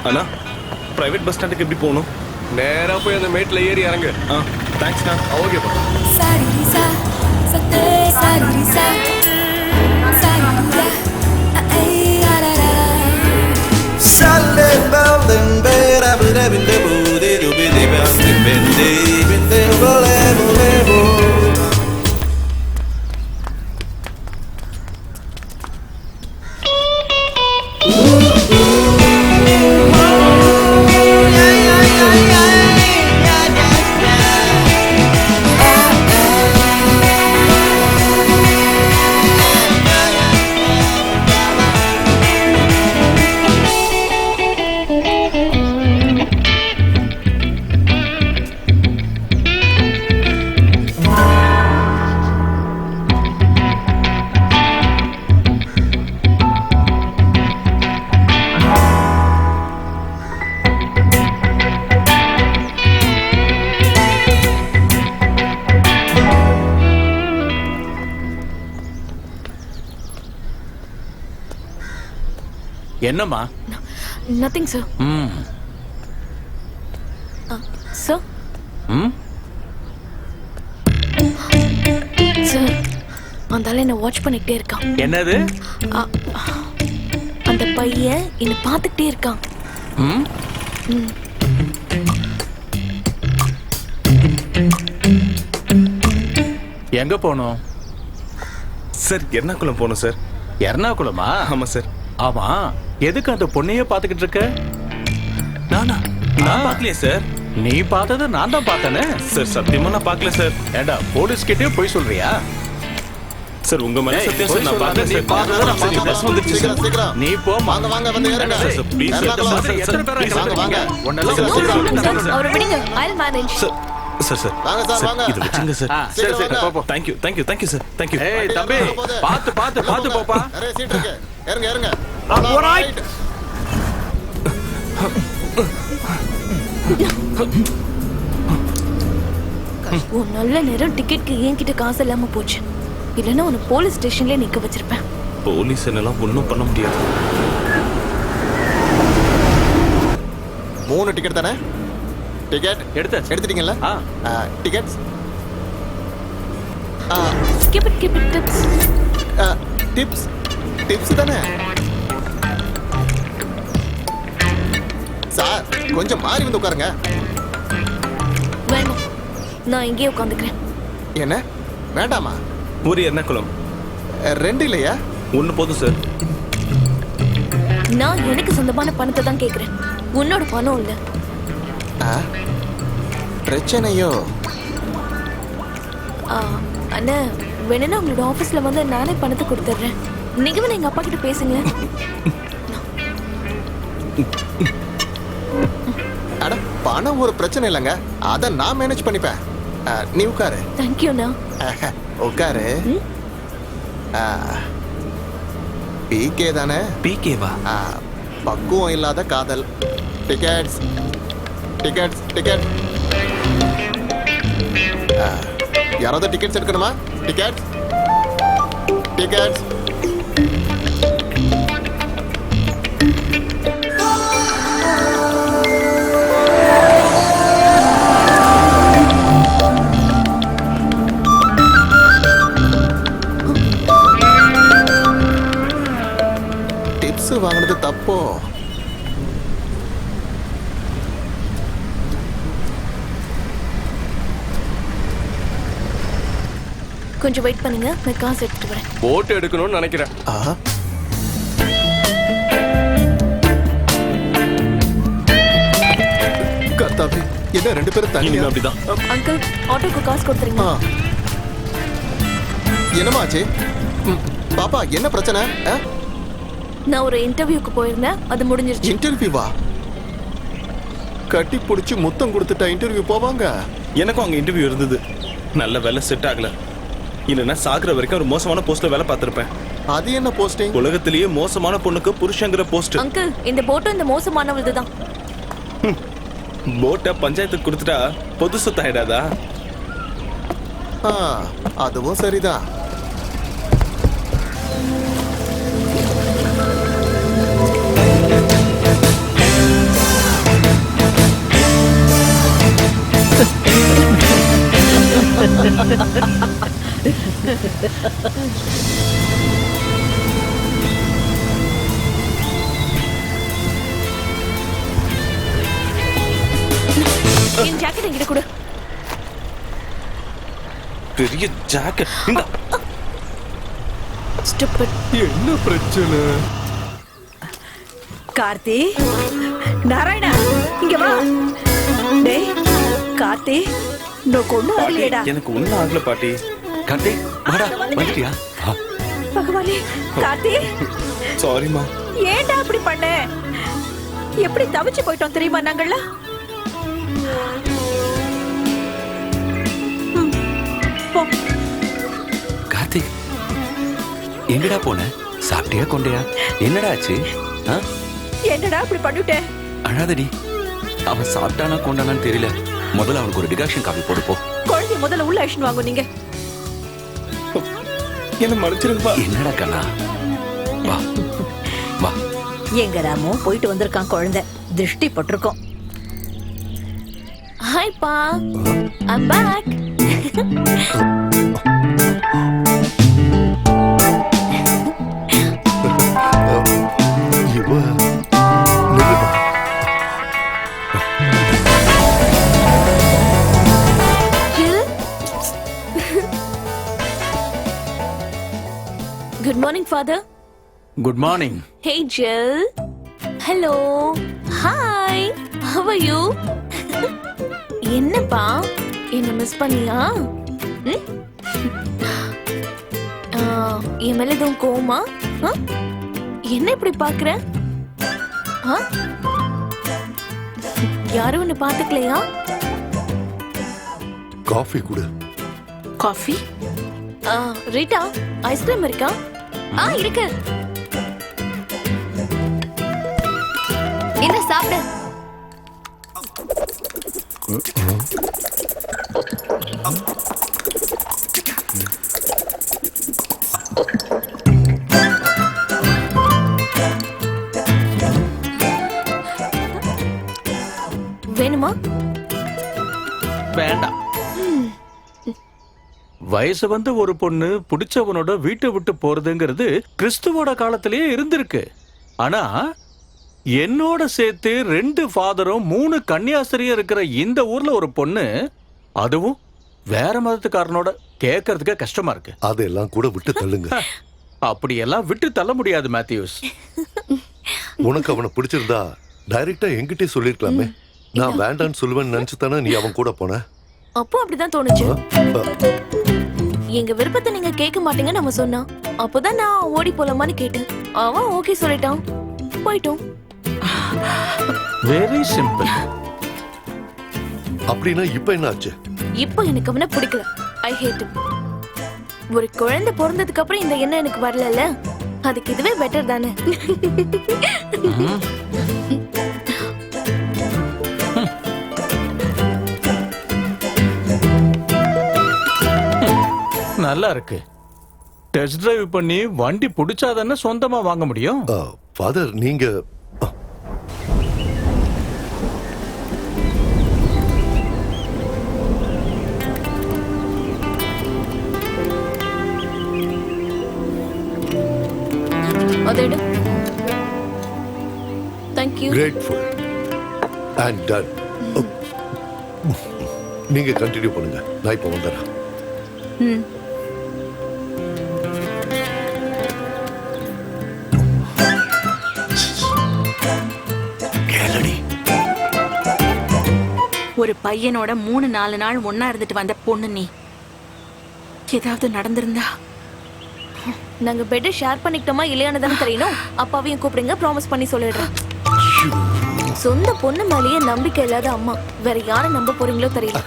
அண்ணா, பிரைவேட் பஸ் ஸ்டாண்டுக்கு எப்படி போகணும்? நேரா போய் அந்த மேட்ல ஏறி இறங்கு. தேங்க்ஸ்ண்ணா. ஓகேப்பா. என்னம்மா? Nothing sir. சார். சார், அந்த ஆளு என்ன வாட்ச் பண்ணிக்கிட்டே இருக்கான். என்னது? அந்த பையன் என்ன பார்த்துக்கிட்டே இருக்கான். எங்க போனோம் சார்? எர்ணாகுளம் போகணும் சார். எர்ணாகுளமா? ஆமா சார். ஆமா, எதுக்கு அந்த பொண்ணையே பாத்துக்கிட்டு இருக்க? நான் பார்க்கலையே சார். நீ பார்த்தது நான் தான் பார்த்தேனே சார். சத்தியமா நான் பார்க்கல சார். ஏண்டா, போலீஸ் கிட்டே போய் சொல்றியா? சார், உங்க மேல சத்தியம் சார், நான் பார்க்கல சார். சரி, பஸ் வந்துருச்சு சார். நீ போமா. வாங்க வாங்க வந்து ஏறுங்க. Sir, please sir. எத்தனை பேர் வாங்க வாங்க. அவரை விடுங்க. I'll manage. சார் சார் வாங்க சார், வாங்க. இது வச்சுங்க சார். சரி சரி, போ போ. Thank you sir. Thank you. ஏய் தம்பி, பாத்து போப்பா. நிறைய சீட் இருக்கு. ஏறுங்க ஏறுங்க. alright. ஒரு நல்ல நேரம் டிக்கெட்க்கு என்கிட்ட காசு இல்லாம போச்சு. இல்லைன்னா உன்னை போலீஸ் ஸ்டேஷன்ல நிக்க வச்சிருப்பேன். போலீஸ் என்னெல்லாம் ஒன்றும் பண்ண முடியாது. 3 டிக்கெட் தானே? டிக்கெட் எடுத்துட்டீங்கல்ல? Tickets. Keep it tips. Tips தானே? சார், கொஞ்சம் மாறி வந்து உட்காருங்க. வேண்டாம், நான் இங்கேயே உட்காந்துக்கிறேன். என்ன வேண்டாமா? ஒரு எர்ணாகுளம் 2 இல்லையா? 1 போதும் சார். நான் எனக்கு சொந்தமான பணத்தை தான் கேக்குறேன். உன்னோட பணம் இல்ல. பிரச்சனையோ? அண்ணா, வேணும்னா உங்களோட ஆபீஸ்ல வந்து நானே பணத்தை கொடுத்துட்றேன். நீங்க வேணா எங்க அப்பா கிட்ட பேசுங்க. அட, பணம் ஒரு பிரச்சனை இல்லைங்க, அதை நான் மேனேஜ் பண்ணிப்பேன். நீ உட்காரு. தேங்க்யூண்ணா. உட்காரு. பிகே தானே? பிகேவா? பக்குவம் இல்லாத காதல். Tickets tickets ticket. யாராவது டிக்கெட்ஸ் எடுக்கணுமா? Tickets tickets. டிப்ஸ் வாங்கினது தப்போ? கொஞ்சம் வெயிட் பண்ணுங்க, நான் காசு எடுத்துட்டு வரேன். போட் எடுக்கணும்னு நினைக்கிறேன். ஆஹா. கர்த்தாவே, என்ன 2 பேரும் தனியா? அப்படிதான். அங்கிள், ஆட்டோக்கு காசு கொடுத்துறீங்க. ஆ. என்னம்மா ஆச்சு? பாப்பா என்ன பிரச்சனை? நான் ஒரு இன்டர்வியூக்கு போயிருந்தேன், அது முடிஞ்சிருச்சு. இன்டர்வியூவா? கட்டி பிடிச்சி முத்தம் கொடுத்துட்டா இன்டர்வியூ போவாங்க? எனக்கும் அங்க இன்டர்வியூ இருந்தது. நல்ல வேலை செட் ஆகல. இல்லைன்னா சாகுற வரைக்கும் ஒரு மோசமான போஸ்ட்ல வேலை பார்த்திருப்பேன். அது என்ன போஸ்டிங்? உலகத்திலேயே மோசமான பொண்ணுக்கு புருஷங்கிற போஸ்ட். அங்கிள், இந்த போட்டும் இந்த மோசமானவளது தான். போட்டை பஞ்சாயத்துக்கு கொடுத்துட்டா பொது சொத்து ஆயிடாதா? அதுவும் சரிதான். என் ஜாக்கெட் என்கிட்ட கொடு. பெரிய ஜாக்கெட். Stupid. என்ன பிரச்சனை? கார்த்தி, நாராயணா, இங்க வா. டேய் கார்த்தி, நோக்கு ஒண்ணும் ஆகலையேடா. எனக்கு ஒண்ணும் ஆகல பாட்டி. கார்த்தி வாடா, வந்துட்டியா? பகவானே, கார்த்தி, சாரிமா. ஏன்டா அப்படி பண்ண? எப்படி தவிச்சு போயிட்டோம் தெரியுமா நாங்களா? கார்த்திக் எங்கடா போன? சாப்பிட்டியா கொண்டையா? என்னடா ஆச்சு? என்னடா அப்படி பண்ணிட்டேன்? அழாதடி. அவன் சாப்பிட்டானா கொண்டானான்னு தெரியல. முதல்ல அவனுக்கு ஒரு டிகாக்ஷன் காஃபி போடு போ. குழந்தை முதல்ல உள்ள ஆக்ஷன் வாங்க நீங்க. என்ன மன்னிச்சிருங்கப்பா. என்னடா கண்ணா, வா வா. எங்க ராமு போயிட்டு வந்திருக்கான் குழந்தை. திருஷ்டி பட்டிருக்கோம். Hi, Pa. I'm back. இவ நில்லுமா. Jill? Good morning, Father. Good morning. Hey, Jill. Hello. Hi. How are you? என்னப்பா, என்ன மிஸ் பண்ணியா? என் மேல எதுவும் கோவமா? என்ன இப்படி பாக்குற? யாரும் ஒண்ணு பாத்துக்கலையா? காஃபி குடு. காஃபி? ரீட்டா, ஐஸ்கிரீம் இருக்கா? இருக்கு. என்ன சாப்பிடு. வேணுமா? வேண்டாம். வயசு வந்த ஒரு பொண்ணு பிடிச்சவனோட வீட்டை விட்டு போறதுங்கிறது கிறிஸ்துவோட காலத்திலேயே இருந்திருக்கு. ஆனா என்னோட சேர்த்து 2 ஃபாதரும் 3 கன்னியாஸ்திரியும் இருக்கிற இந்த ஊர்ல ஒரு பொண்ணு, அதுவும் வேற மதத்துக்காரனோட, கேட்கறதுக்கு கஷ்டமா இருக்கு. அதெல்லாம் கூட விட்டு தள்ளுங்க. அப்படியெல்லாம் விட்டு தள்ள முடியாது மேத்யூஸ். உனக்கு அவனை பிடிச்சிருந்தா டைரக்டா என்கிட்டே சொல்லிருக்கலாமே. நான் வேண்டான்னு சொல்லுவேன்னு நினைச்சு தானே நீ அவன் கூட போன. அப்போ அப்படிதான் தோணுச்சு. எங்க விருப்பத்தை நீங்க கேட்க மாட்டீங்க நம்ம சொன்னா, அப்போதான் நான் ஓடி போலாமான்னு கேட்டேன். அவன் ஓகே சொல்லிட்டான், போயிட்டோம். Very simple. அப்படின்னா இப்ப என்ன ஆச்சு? இப்போ எனக்கு அவனை பிடிக்கல. ஐ ஹேட் him. ஒரு குழந்தை பிறந்ததுக்கு அப்புறம் இந்த எண்ணம் எனக்கு வரல. அதுக்கு இதுவே பெட்டர் தானே? நல்லா இருக்கு. டெஸ்ட் டிரைவ் பண்ணி வண்டி பிடிச்சாதானே சொந்தமா வாங்க முடியும். ஃபாதர் நீங்க அதை எடு. Thank you. Grateful and ton. நீங்க கண்டினியூ பண்ணுங்க, நான் இப்ப வந்துடுறேன். கேளடி. ஒரு பையனோட 3-4 நாள் ஒன்னா இருந்துட்டு வந்த பொண்ணு நீ. ஏதாவது நடந்திருந்தா? நாங்க பெட் ஷேர் பண்ணிக்கிட்டோமா இல்லையான்னு தானே தெரியணும். அப்பாவையும் கூப்பிடுங்க, ப்ராமிஸ் பண்ணி சொல்லிடுறேன். சொந்த பொண்ணு மேலேயே நம்பிக்கை இல்லாத அம்மா வேற யாரை நம்ப போறீங்களோ தெரியல.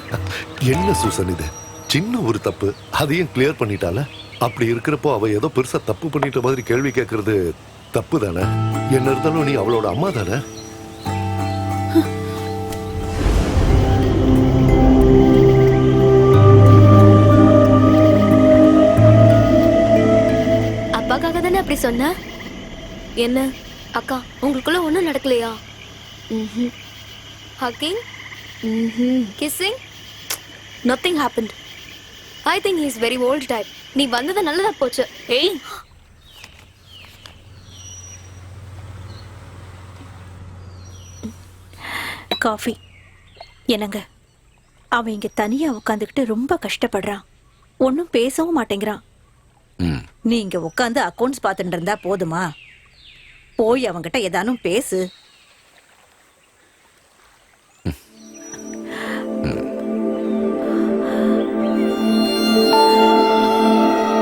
என்ன சூசன் இது? சின்ன ஒரு தப்பு, அதையும் கிளியர் பண்ணிட்டால. அப்படி இருக்கிறப்போ அவ ஏதோ பெருசா தப்பு பண்ணிட்ட மாதிரி கேள்வி கேட்கறது தப்பு தானே? என்ன இருந்தாலும் நீ அவளோட அம்மா தானே? அப்பாக்காக தானே அப்படி சொன்ன? என்ன அக்கா, உங்களுக்குள்ள ஒன்றும் நடக்கலையா? Hugging, kissing, nothing happened. I think he is very old type. நீ வந்தது நல்லதா போச்சு. ஏய், காஃபி. என்னங்க, அவன் இங்க தனியா உட்காந்துக்கிட்டு ரொம்ப கஷ்டப்படுறான். ஒன்னும் பேசவும் மாட்டேங்கிறான். நீங்க உட்காந்து அக்கவுண்ட்ஸ் பார்த்துட்டு இருந்தா போதுமா? போய் அவங்கிட்ட ஏதானும் பேசு.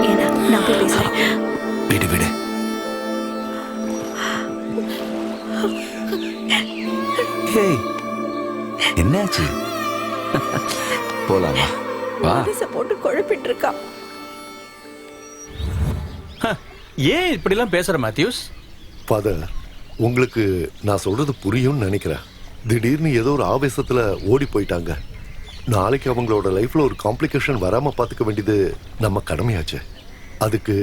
ஏன்னா நான் போய் பேசுறேன். விடு விடு. ஹேய், என்னாச்சு? போலாமா? வா. போட்டு குழப்பிட்டு இருக்கான். ஏன் இப்படிலாம் பேசுற மேத்யூஸ்? ஃபாதர், உங்களுக்கு நான் சொல்றது புரியும்னு நினைக்கிறேன். திடீர்னு ஏதோ ஒரு ஆவேசத்துல ஓடி போயிட்டாங்க. நாளைக்கு அவங்களோட லைஃப்ல ஒரு காம்ப்ளிகேஷன் வராம பாத்துக்க வேண்டியது நம்ம கடமையாச்சு. அதுக்கு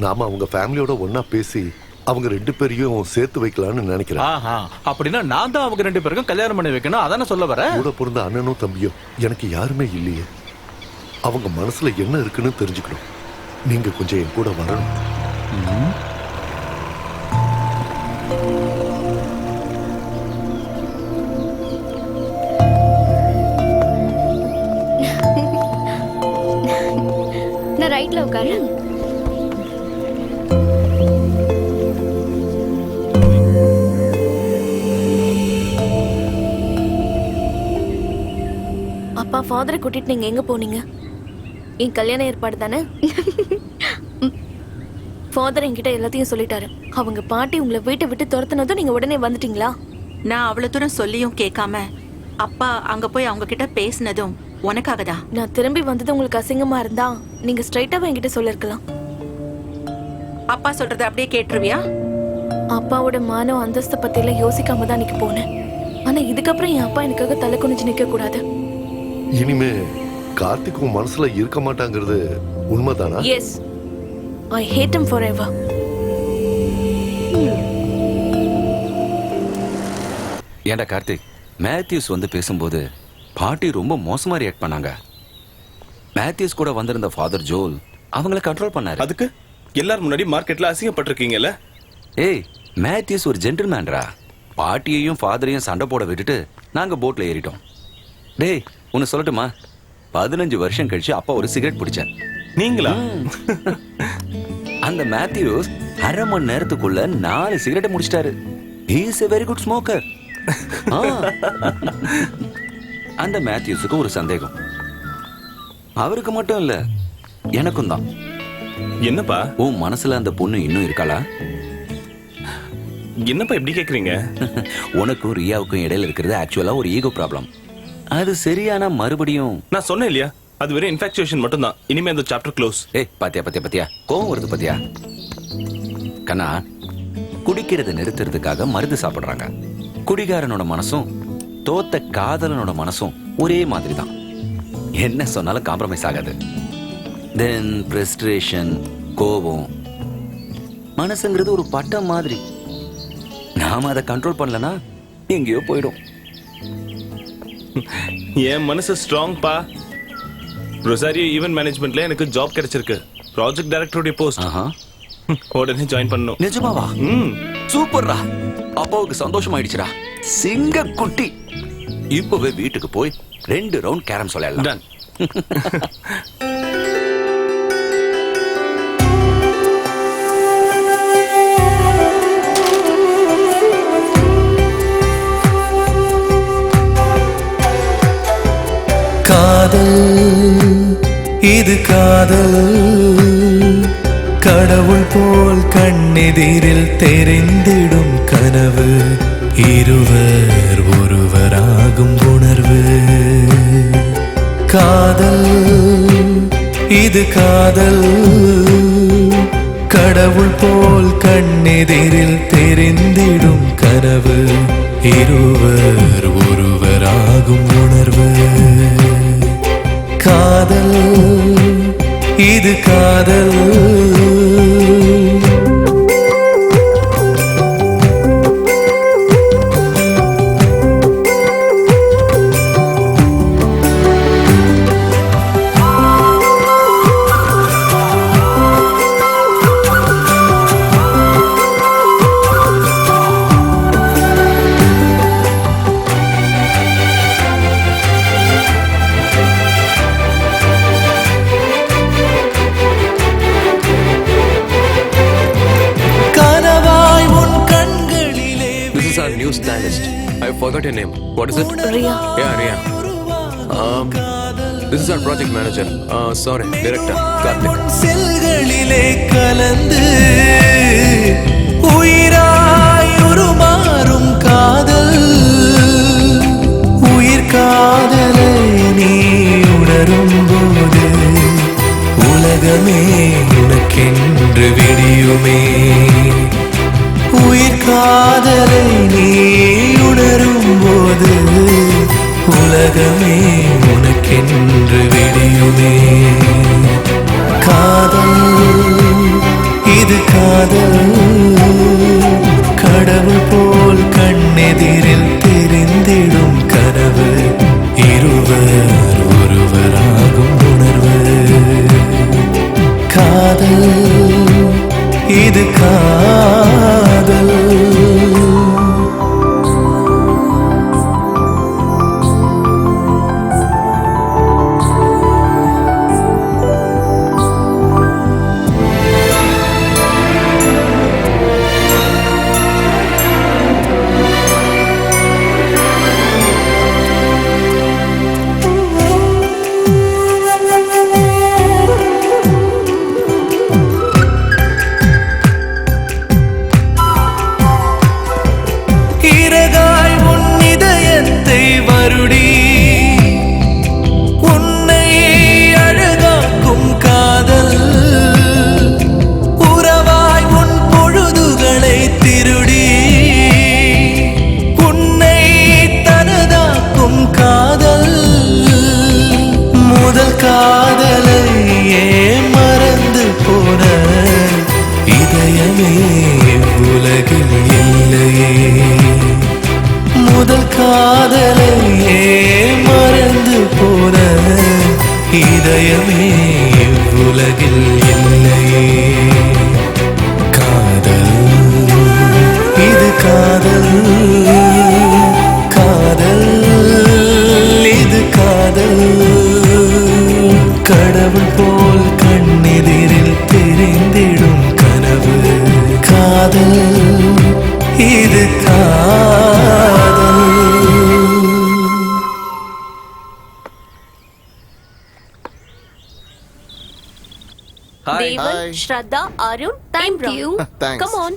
நாம அவங்க ஃபேமிலியோட ஒன்னா பேசி அவங்க 2 பேரையும் சேர்த்து வைக்கலாம்னு நினைக்கிறேன். அப்படின்னா நான் தான் அவங்க 2 பேருக்கும் கல்யாணம் பண்ணி வைக்கணும், அதானே சொல்ல வர? கூட பிறந்த அண்ணனும் தம்பியும் எனக்கு யாருமே இல்லையே. அவங்க மனசுல என்ன இருக்குன்னு தெரிஞ்சுக்கணும். நீங்க கொஞ்சம் என் கூட வரணும். நான் ரைட்ல உட்காரு. அப்பா, ஃபாதரை கூட்டிட்டு நீங்க எங்க போனீங்க? என் கல்யாண ஏற்பாடு தானே? ஃபாதர் என்கிட்ட எல்லாத்தையும் சொல்லிட்டாரு. அவங்க பாட்டி உங்களை வீட்டை விட்டு துரத்துனதும் நீங்க உடனே வந்துட்டீங்களா? நான் அவ்வளவு தூரம் சொல்லியும் கேட்காம அப்பா அங்க போய் அவங்க கிட்ட பேசினதும் உனக்காக தான். நான் திரும்பி வந்தது உங்களுக்கு அசிங்கமா இருந்தா நீங்க ஸ்ட்ரைட்டாவே என்கிட்ட சொல்லிருக்கலாம். அப்பா சொல்றத அப்படியே கேட்டுருவியா? அப்பாவோட மானம் அந்தஸ்தை பத்தி எல்லாம் யோசிக்காம தான் இன்னைக்கு போனேன். ஆனா இதுக்கப்புறம் என் அப்பா எனக்காக தலை குனிஞ்சு நிக்க கூடாது. இனிமே கார்த்திக்கும் மனசுல இருக்க மாட்டாங்கிறது உண்மைதானா? Yes, I hate him forever. ஏண்டா கார்த்திக், மேத்யூஸ் வந்து பேசும்போது பாட்டி ரொம்ப மோசமா ரியாக்ட் பண்ணாங்க. மேத்யூஸ் கூட வந்திருந்த ஃபாதர் ஜோல் அவங்கள கண்ட்ரோல் பண்ணாரு. அதுக்கு எல்லாரும் முன்னாடி மார்க்கெட்ல அசிங்கப்பட்டிருக்கீங்கல்ல? ஏய், மேத்யூஸ் ஒரு ஜென்டில்மேன்ரா. பாட்டியையும் ஃபாதரையும் சண்டை போட விட்டுட்டு நாங்க போட்ல ஏறிட்டோம். டேய், உன்னை சொல்லட்டுமா? 15 வருஷம் கழிச்சு அப்பா ஒரு சிகரெட் பிடிச்சார். நீங்களா? அந்த மேத்யூஸ் 1/2 மணி நேரத்துக்குள்ள 4 சிகரெட்டை முடிச்சிட்டாரு. He is a very good smoker. அந்த மேத்யூஸுக்கு ஒரு சந்தேகம். அவருக்கு மட்டும் இல்ல, எனக்கும் தான். என்னப்பா? உன் மனசுல அந்த பொண்ணு இன்னும் இருக்காளா? என்னப்பா இப்படி கேக்குறீங்க? உனக்கும் ரியாவுக்கும் இடையில இருக்கிறது ஆக்சுவலா ஒரு ஈகோ ப்ராப்ளம். அது சரியானா மறுபடியும் நான் சொன்னேன் இல்லையா, அது வெறும் இன்ஃபாக்சுவேஷன் மட்டும் தான். இனிமே அந்த சாப்டர் க்ளோஸ். ஏய், பாத்தியா பாத்தியா பாத்தியா, கோவம் வருது பாத்தியா? கண்ணா, குடிக்கிறத நிறுத்துறதுக்காக மருந்து சாப்பிடுறாங்க. குடிகாரனோட மனசும் தோத்த காதலனோட மனசும் ஒரே மாதிரி தான். என்ன சொன்னாலும் காம்ப்ரமைஸ் ஆகாது. தென் ஃப்ரஸ்ட்ரேஷன், கோபம், மனசுங்கிறது ஒரு பட்டம் மாதிரி. நாம அதை கண்ட்ரோல் பண்ணலனா எங்கேயோ போயிடும். என் மனசு ஸ்ட்ராங் பா. ரொசாரியோ ஈவென்ட் மேனேஜ்மெண்ட்ல எனக்கு ஜாப் கிடைச்சிருக்கு. ப்ராஜெக்ட் டைரக்டருடைய போஸ்ட். உடனே ஜாயின் பண்ணணும். நிஜமாவா? சூப்பர்ரா. அப்பாவுக்கு சந்தோஷம் ஆயிடுச்சுடா. சிங்க குட்டி. இப்பவே வீட்டுக்கு போய் 2 ரவுண்ட் கேரம் சொல்லலாம். காதல் இது காதல், கடவுள் போல் கண்ணெதிரில் தெரிந்திடும் கனவு, இருவர் ஒருவராகும் உணர்வு. காதல் இது காதல், கடவுள் போல் கண்ணெதிரில் தெரிந்திடும் கனவு, இருவர் ஒருவராகும் உணர்வு. காதல் இது காதல். New stylist. I forgot your name. What is it? Riya. Yeah, Riya. This is our project manager. Sorry, director, Karthik. செல்களிலே கலந்து உயிராய் உருமாறும் காதல், உயிர் காதலை நீ உணரும் போது உலகமே உனக்கென்று விடியுமே. உயிர் காதலை நீ உணரும் போது உலகமே உனக்கென்று விடியுமே. காதல் இது காதல், கடவுள் போல் கண்ணெதிரில் தெரிந்திடும் கனவு, இருவர் ஒருவராகும் உணர்வு. காதல் இது காதல். காதலையே மறந்து போன இதயமே உலகில் இல்லையே. காதல் இது காதல், காதல் இது காதல், கடவுள் போல் கண்ணெதிரில் தெரிந்திடும் கனவு. காதல் இது காதல். Hi. Devan, Hi. Shraddha, Arun, thank you. Thanks. Come on.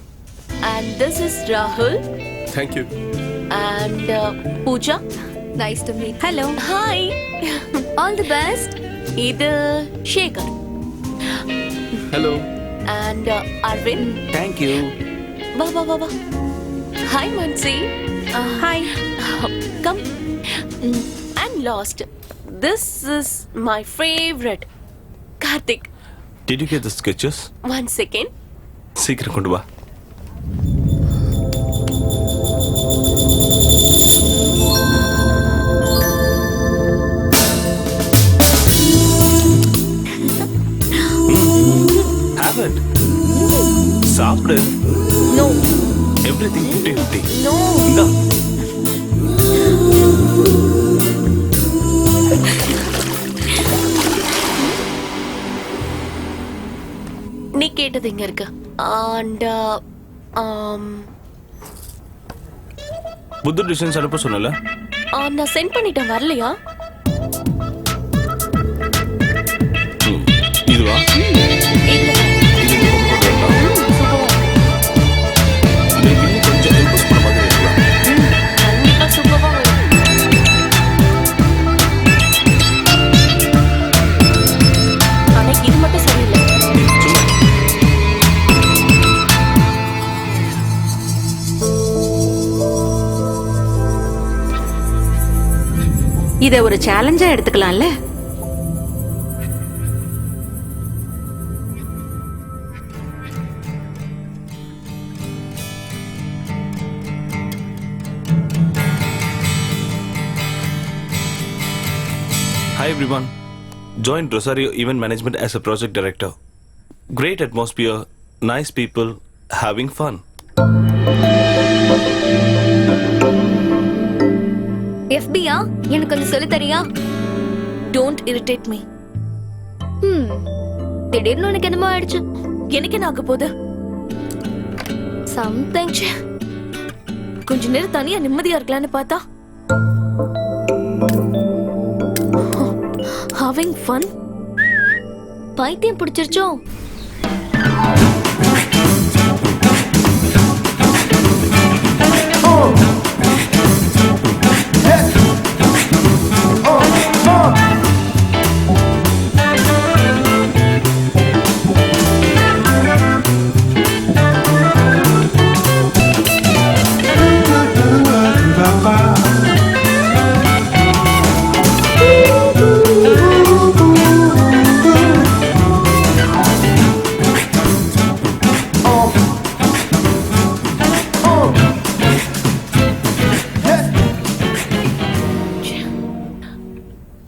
And this is Rahul Thank you. and Pooja. Nice to meet. Hello. Hi. All the best. Idu Shekhar hello. and Arvind. Thank you. வா வா வா வா. Hi Mansi. Hi. Come. I'm lost. This is my favorite. Karthik. Did you get the sketches? 1 second. சீக்கிரம் கொண்டு வா. Have it. சாப்பிடு. No. Everything 50-50. No. இந்தா. நீ கேட்டது எங்க இருக்கு? And புது டிசைன்ஸ் அனுப்ப சொன்னல? நான் சென்ட் பண்ணிட்டேன், வரலையா? இதுவா? இல்ல. இது சூப்பரா. இன்னும் கொஞ்சம் இம்ப்ரூவ் பண்ண மாதிரி இருக்கலாம். கண்டிப்பா சூப்பரா வரும். ஆனா இது மட்டும் சரியில்லை. சும்மா. இத ஒரு சேலஞ்சா எடுத்துக்கலாம்ல. Hi everyone. Joined Rosario Event Management as a project director. Great atmosphere, nice people, having fun. FBயா? எனக்கு கொஞ்சம் சொல்லி தரியா? Don't irritate me. திடீர்னு உனக்கு என்னமோ ஆயிடுச்சு. எனக்கு என்ன ஆக போகுது? Something. கொஞ்ச நேரம் தனியா நிம்மதியா இருக்கலாம்னு பார்த்தா having fun. பைத்தியம் பிடிச்சிருச்சோ?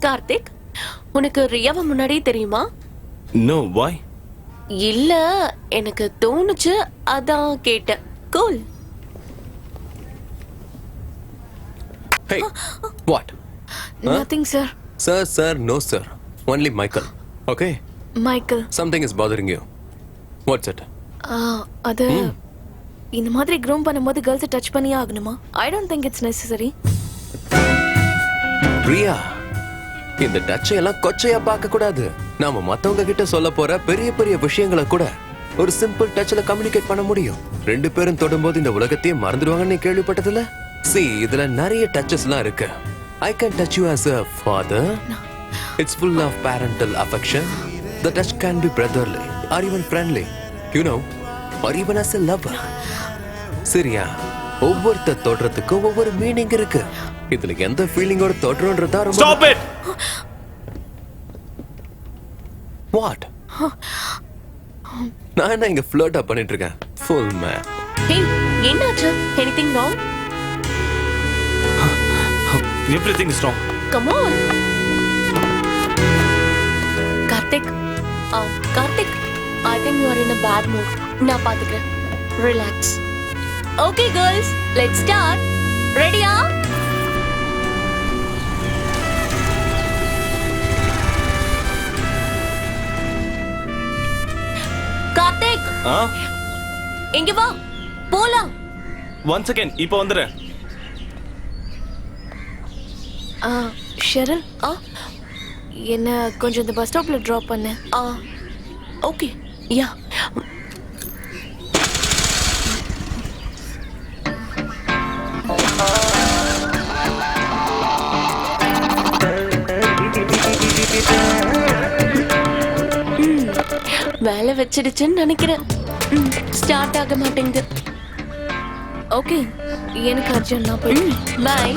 கார்த்திக், உனக்கு ரியாவை முன்னாடியே தெரியுமா? No, why? இல்ல, எனக்கு தோணுச்சு, அதான் கேட்டேன். Cool. Hey, what? Nothing, sir. Sir, no, sir. Only Michael. Okay? Michael. Something is bothering you. What's it? அது இந்த மாதிரி க்ரூம் பண்ணும்போது கேர்ள்ஸ் டச் பண்ணியே ஆகணுமா? I don't think it's necessary. Priya, இந்த டச்சை எல்லாம் கொச்சையா பார்க்க கூடாது. நாம மத்தவங்க கிட்ட சொல்ல போற பெரிய பெரிய விஷயங்களை கூட ஒரு சிம்பிள் டச்ல கம்யூனிகேட் பண்ண முடியும். ரெண்டு பேரும் தொடும்போது இந்த உலகத்தையே மறந்துடுவாங்கன்னு நீ கேள்விப்பட்டதில்ல? See, இதுல நிறைய டச்சஸ்லாம் இருக்கு. I can touch you as a father. It's full of parental affection. The touch can be brotherly or even friendly. You know, or even as a lover. சரியா? ஒவ்வொருத்த தொடுறதுக்கும் ஒவ்வொரு மீனிங் இருக்கு. இதுல எந்த ஃபீலிங்கோட தொடுறோன்றதா ரொம்ப. Stop it! What? நான் என்ன இங்க ஃப்ளர்ட் அப் பண்ணிட்டு இருக்கேன்? Full man. Hey, என்னாச்சு? Anything wrong? Everything is wrong. Come on. Karthik, I think you are in a bad mood. நான் பாத்துக்கிறேன். Relax. Okay, girls, let's start. Ready-ஆ? Karthik, இங்க வா, போலாம். One second, இப்போ வந்துறேன். ஷெரல், என்ன கொஞ்சம் இந்த பஸ் ஸ்டாப்ல டிராப் பண்ணு. ஓகே, யா. வேலை வச்சிடுச்சுன்னு நினைக்கிறேன். ஸ்டார்ட் ஆக மாட்டேங்குது. ஓகே எனக்கு அர்ஜென்ட் நான் போய் பை.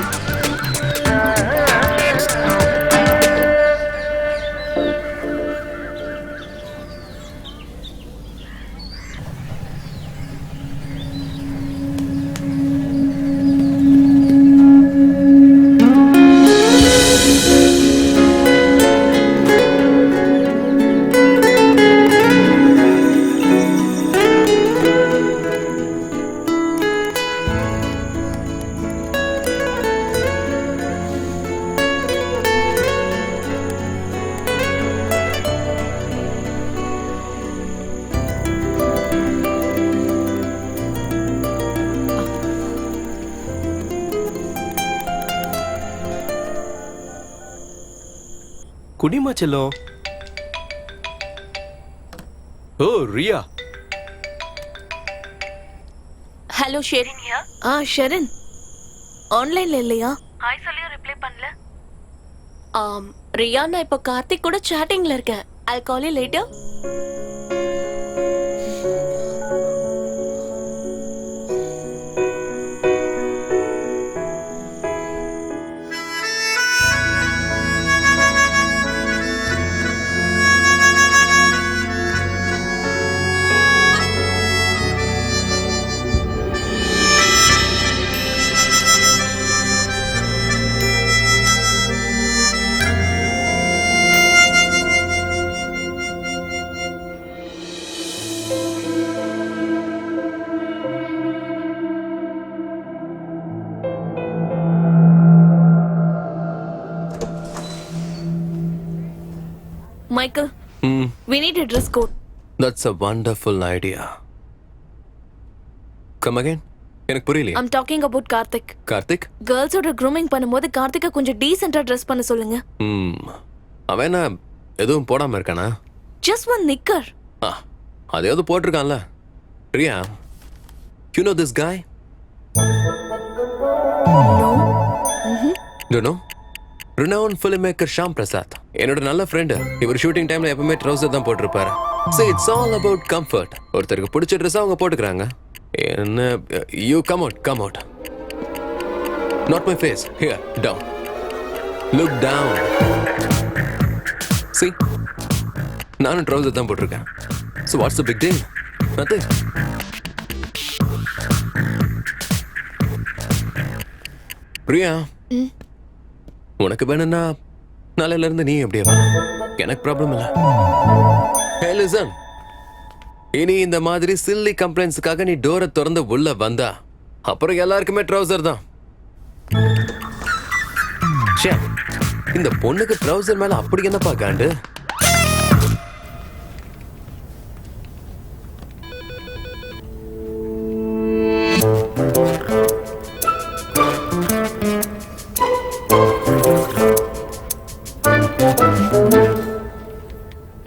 குடிமா செல்லம். ஓ ரியா. ஹலோ ஷெரினியா? ஷெரின் ஆன்லைன்ல இல்லையா? ஹாய் சொல்லியும் ரிப்ளை பண்ணல. ரியா, நான் இப்போ கார்த்திக் கூட சாட்டிங்ல இருக்கேன். I'll call you later. Michael, we need a dress code. That's a wonderful idea. Come again? எனக்கு புரியலையே. I'm talking about Karthik. Karthik? கேர்ள்ஸோட grooming பண்ணும்போது கார்த்திகை கொஞ்சம் டீசென்ட்டா ட்ரெஸ் பண்ண சொல்லுங்க. அவன் என்ன எதுவும் போடாம இருக்கானா? Just one knicker. அதையாவது போட்டிருக்கான்ல. Riya, you know this guy? No. Do you know? Renowned filmmaker Shyam Prasad. என்னோட நல்ல ஃப்ரெண்ட். இவர் ஷூட்டிங் டைம்ல எப்பவுமே ட்ரவுசர் தான் போட்டிருப்பாரு. So it's all about comfort. ஒருத்தருக்கு பிடிச்ச ட்ரெஸ் அவங்க போட்டுக்கறாங்க. என்ன you come out. Not my face. Here, down. Look down. See? நானும் ட்ரவுசர் தான் போட்டிருக்கேன். So what's the big deal? Nothing. Priya, உனக்கு வேணும்னா நாளையில இருந்து நீ எப்படியே வா. எனக்கு ப்ராப்ளம் இல்ல. Hey, listen. இனி இந்த மாதிரி சில்லி கம்ப்ளைண்ட்ஸ்க்காக நீ டோரை திறந்து உள்ள வந்தா அப்புறம் எல்லாருக்குமே ட்ரவுசர் தான். இந்த பொண்ணுக்கு ட்ரவுசர் மேல அப்படி என்னப்பா காண்டு?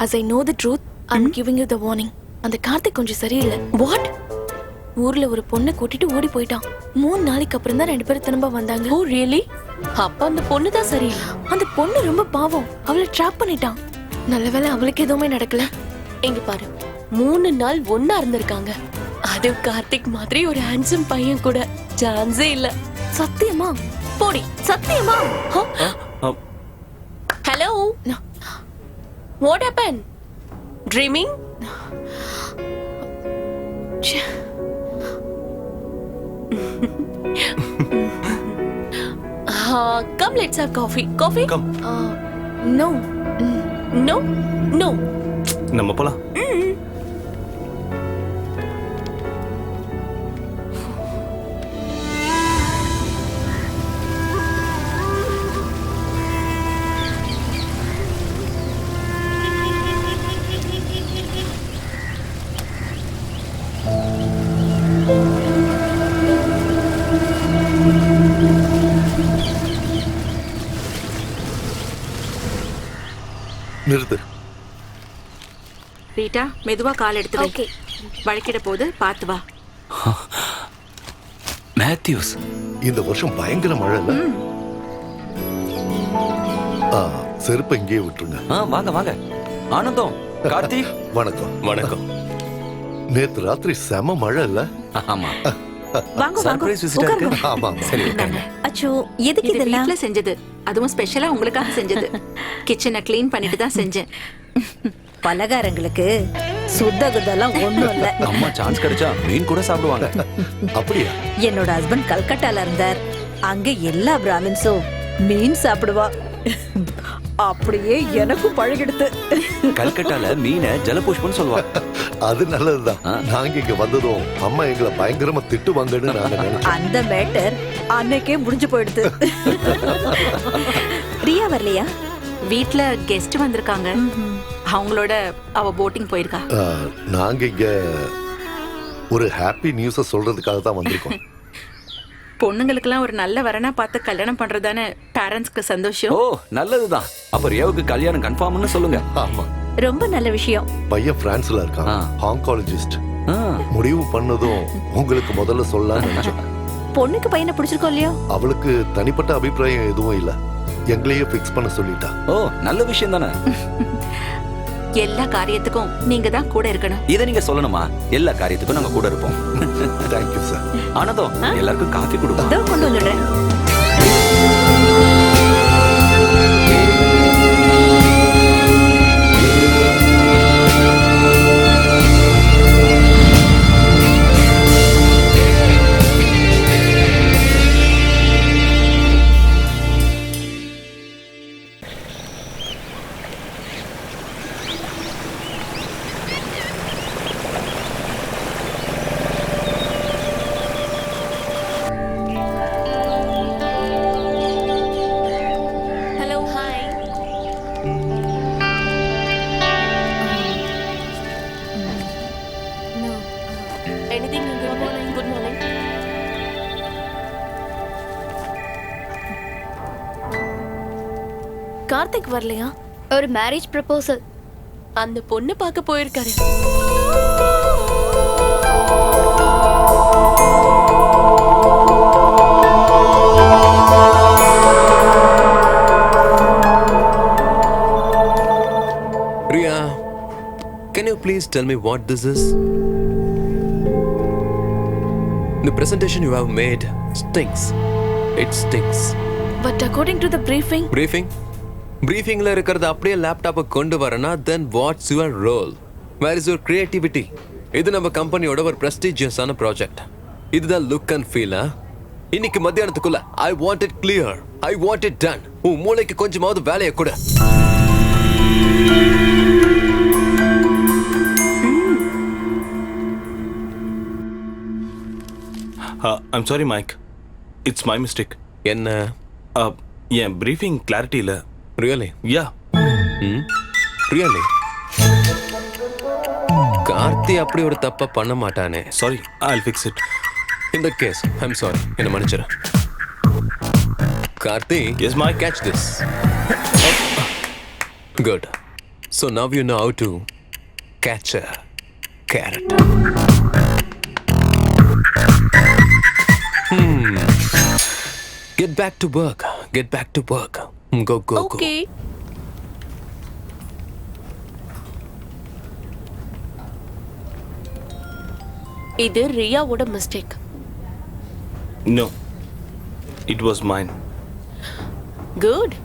As I know the truth, I'm giving you the warning. அந்த கார்த்திக் கொஞ்சம் சரியில்லை. What? ஊர்ல ஒரு பொண்ணை கூட்டிட்டு ஓடி போயிட்டான். 3 நாளைக்கு அப்புறம் தான் 2 பேரும் திரும்ப வந்தாங்க. Oh really? அப்ப அந்த பொண்ணு தான் சரியில்லை. அந்த பொண்ணு ரொம்ப பாவம். அவளை ட்ராப் பண்ணிட்டான். நல்லவேளை அவளுக்கு எதுவுமே நடக்கல. இங்க பாரு, 3 நாள் ஒண்ணா இருந்திருக்காங்க. அது கார்த்திக் மாதிரி ஒரு ஹேண்ட்ஸம் பையன் கூட சான்ஸே இல்ல. சத்தியமா? போடி, சத்தியமா? Hello, what happened? Dreaming? Come, let's have coffee. Coffee? Come. No. No? No. நம்ம போலாம். நிறுத்து. ரீட்டா, மெதுவா கால் எடுத்து வை. Okay. வழுக்கிட போது பார்த்து வா. மேத்யூஸ், இந்த வருஷம் பயங்கர மழை இல்ல? செருப்பை இங்கேயே விட்டுருங்க. வாங்க வாங்க. ஆனந்தம், கார்த்திக். வணக்கம். வணக்கம். நேத்து ராத்திரி செம மழை இல்ல? ஆமா. வாங்க வாங்க சர்ப்ரைஸ் விசிட்டா இருக்கு. உட்காருங்க. ஆமா ஆமா. சரி உட்காருங்க. அச்சோ எதுக்கு இது இதெல்லாம்? வீட்ல செஞ்சது, அதுவும் ஸ்பெஷலா உங்களுக்காக செஞ்சது. கிச்சனை க்ளீன் பண்ணிட்டு தான் செஞ்சேன். பலகாரங்களுக்கு சுத்த குதெல்லாம் ஒண்ணும் இல்ல. அம்மா சான்ஸ் கிடைச்சா மீன் கூட சாப்பிடுவாங்க. அப்படியா? என்னோட ஹஸ்பண்ட் கல்கட்டால இருந்தார். அங்க எல்லா பிராமின்ஸும் மீன் சாப்பிடுவா. அப்படியே எனக்கும் பழகிடுது. கல்கட்டால மீனை ஜலபுஷ்பம்னு சொல்லுவாங்க. அது நல்லதுதான். நாங்க இங்க வந்ததும் அம்மா எங்களை பயங்கரமா திட்டுவாங்கன்னு நாங்க நினைச்சோம். அந்த மேட்டர் அன்னைக்கே முடிஞ்சு போயிடுது. பிரியா வரலையா? வீட்ல கெஸ்ட் வந்திருக்காங்க, அவங்களோட அவ போட்டிங் போயிருக்கா. நாங்க இங்க ஒரு ஹாப்பி நியூஸ சொல்றதுக்காக தான் வந்திருக்கோம். பொண்ணுங்களுக்கெல்லாம் ஒரு நல்ல வரனா பார்த்து கல்யாணம் பண்றதானே பேரண்ட்ஸ்க்கு சந்தோஷம். ஓ நல்லதுதான். அப்ப ரியாவுக்கு கல்யாணம் கன்ஃபார்ம்னு சொல்லுங்க. ஆமா. ரொம்ப நல்ல விஷயம். பையன் பிரான்ஸ்ல இருக்கான், ஆங்காலஜிஸ்ட். ஆ. முடிவு பண்ணதும் உங்களுக்கு முதல்ல சொல்லலாம்னு நினைச்சோம். பொண்ணுக்கு பையனை பிடிச்சிருக்கோம் இல்லையோ? அவளுக்கு தனிப்பட்ட அபிப்பிராயம் எதுவும் இல்ல, எங்களையே ஃபிக்ஸ் பண்ண சொல்லிட்டா. ஓ நல்ல விஷயம் தானே. எல்லா காரியத்துக்கும் நீங்க தான் கூட இருக்கணும். இதை நீங்க சொல்லணுமா? எல்லா காரியத்துக்கும் நாங்க கூட இருப்போம். Thank you sir. ஆனதும் எல்லாருக்கும் காஃபி கொடுப்போம். இதோ கொண்டு வந்துடுறேன். Hello hi. Know anything. Good morning. Good morning. Karthik வரலையா? ஒரு மேரேஜ் ப்ரப்போசல் அந்த பொண்ணு பார்க்க போயிருக்காரு. Priya, can you please tell me what this is? The presentation you have made stinks. It stinks. But according to the briefing, Briefingல இருக்கிறது அப்படியே லேப்டாப்பை கொண்டு வரனா, then what's your role? Where is your creativity? இது நம்ம கம்பெனியோட ஒரு prestigious-ஆன ப்ராஜெக்ட். இதுதான் லுக் அண்ட் ஃபீலா? இன்னைக்கு மத்தியானத்துக்குள்ள I want it clear. I want it done. உன் மூளைக்கு கொஞ்சமாவது வேலையை கொடு. I'm sorry, Mike. It's my mistake. என்ன? என் briefing clarity இல்ல. Really? Yeah. Really? கார்த்தி அப்படி ஒரு தப்பா பண்ண மாட்டானே. Sorry, I'll fix it. In that case, I'm sorry. என்ன மன்னிச்சிரு. Karthi, Yes, Mike. catch this. Good. So now you know how to catch a carrot. Get back to work. Get back to work. Go, go, go. okay. இது ரியாவோட mistake. No. It was mine. Good.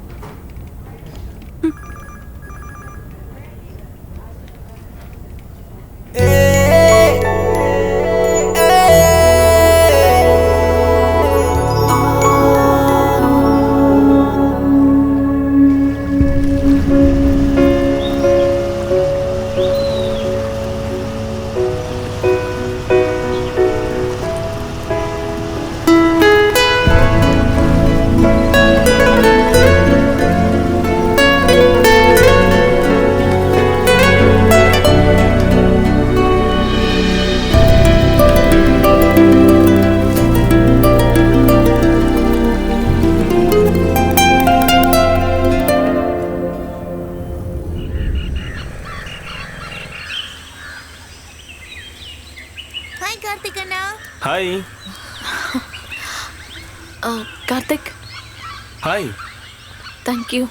Hi Karthik அண்ணா. Hi. Karthik, Hi. Thank you.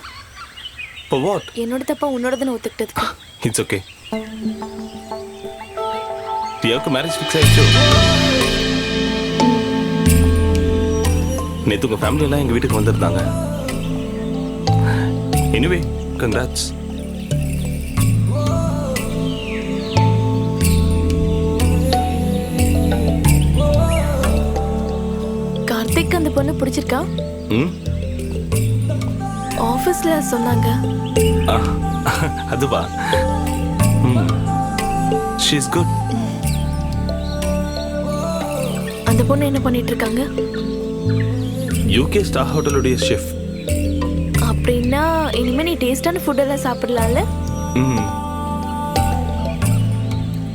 For what? என்னோட தப்பா உன்னோடதுன்னு ஒத்துக்கிட்டதுக்கு. It's okay. ரியாவுக்கு மேரேஜ் ஃபிக்ஸ் ஆயிடுச்சு. நேத்து உங்க ஃபேமிலி எல்லாம் எங்க வீட்டுக்கு வந்திருந்தாங்க. Anyway congrats. கார்த்திக் அந்த பொண்ணு பிடிச்சிருக்கா? ம் ஆபீஸ்ல சொன்னாங்க. ஆ, அதுவா? She is good. அந்த பொண்ணு என்ன பண்ணிட்டு இருக்காங்க? யூகே ஸ்டார் ஹோட்டலுடைய ஷெஃப். அப்படின்னா இனிமே நீ டேஸ்டான ஃபுட் எல்லாம் சாப்பிடலாம்ல? ம்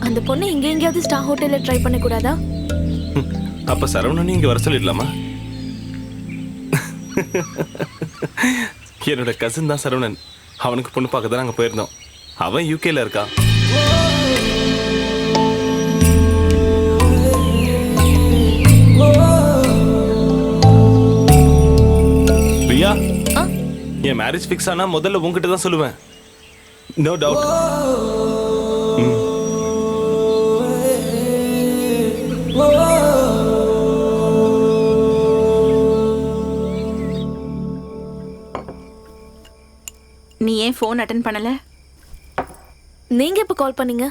அந்த பொண்ணு இங்க எங்கேயாவது ஸ்டார் ஹோட்டல்ல ட்ரை பண்ண கூடாதா? அப்ப சரவணன் இங்க வர சொல்லிடலாமா? என்னோட கசின் தான் சரவணன். அவனுக்கு பொண்ணு பார்க்க தான் நாங்க போயிருந்தோம். அவன் யூகேல இருக்கா. பிரியா, என் மேரேஜ் ஃபிக்ஸ் ஆனா முதல்ல உன்கிட்ட தான் சொல்லுவேன். No doubt. நீ ஏன் ஃபோன் அட்டென்ட் பண்ணல? நீங்க எப்ப கால் பண்ணீங்க?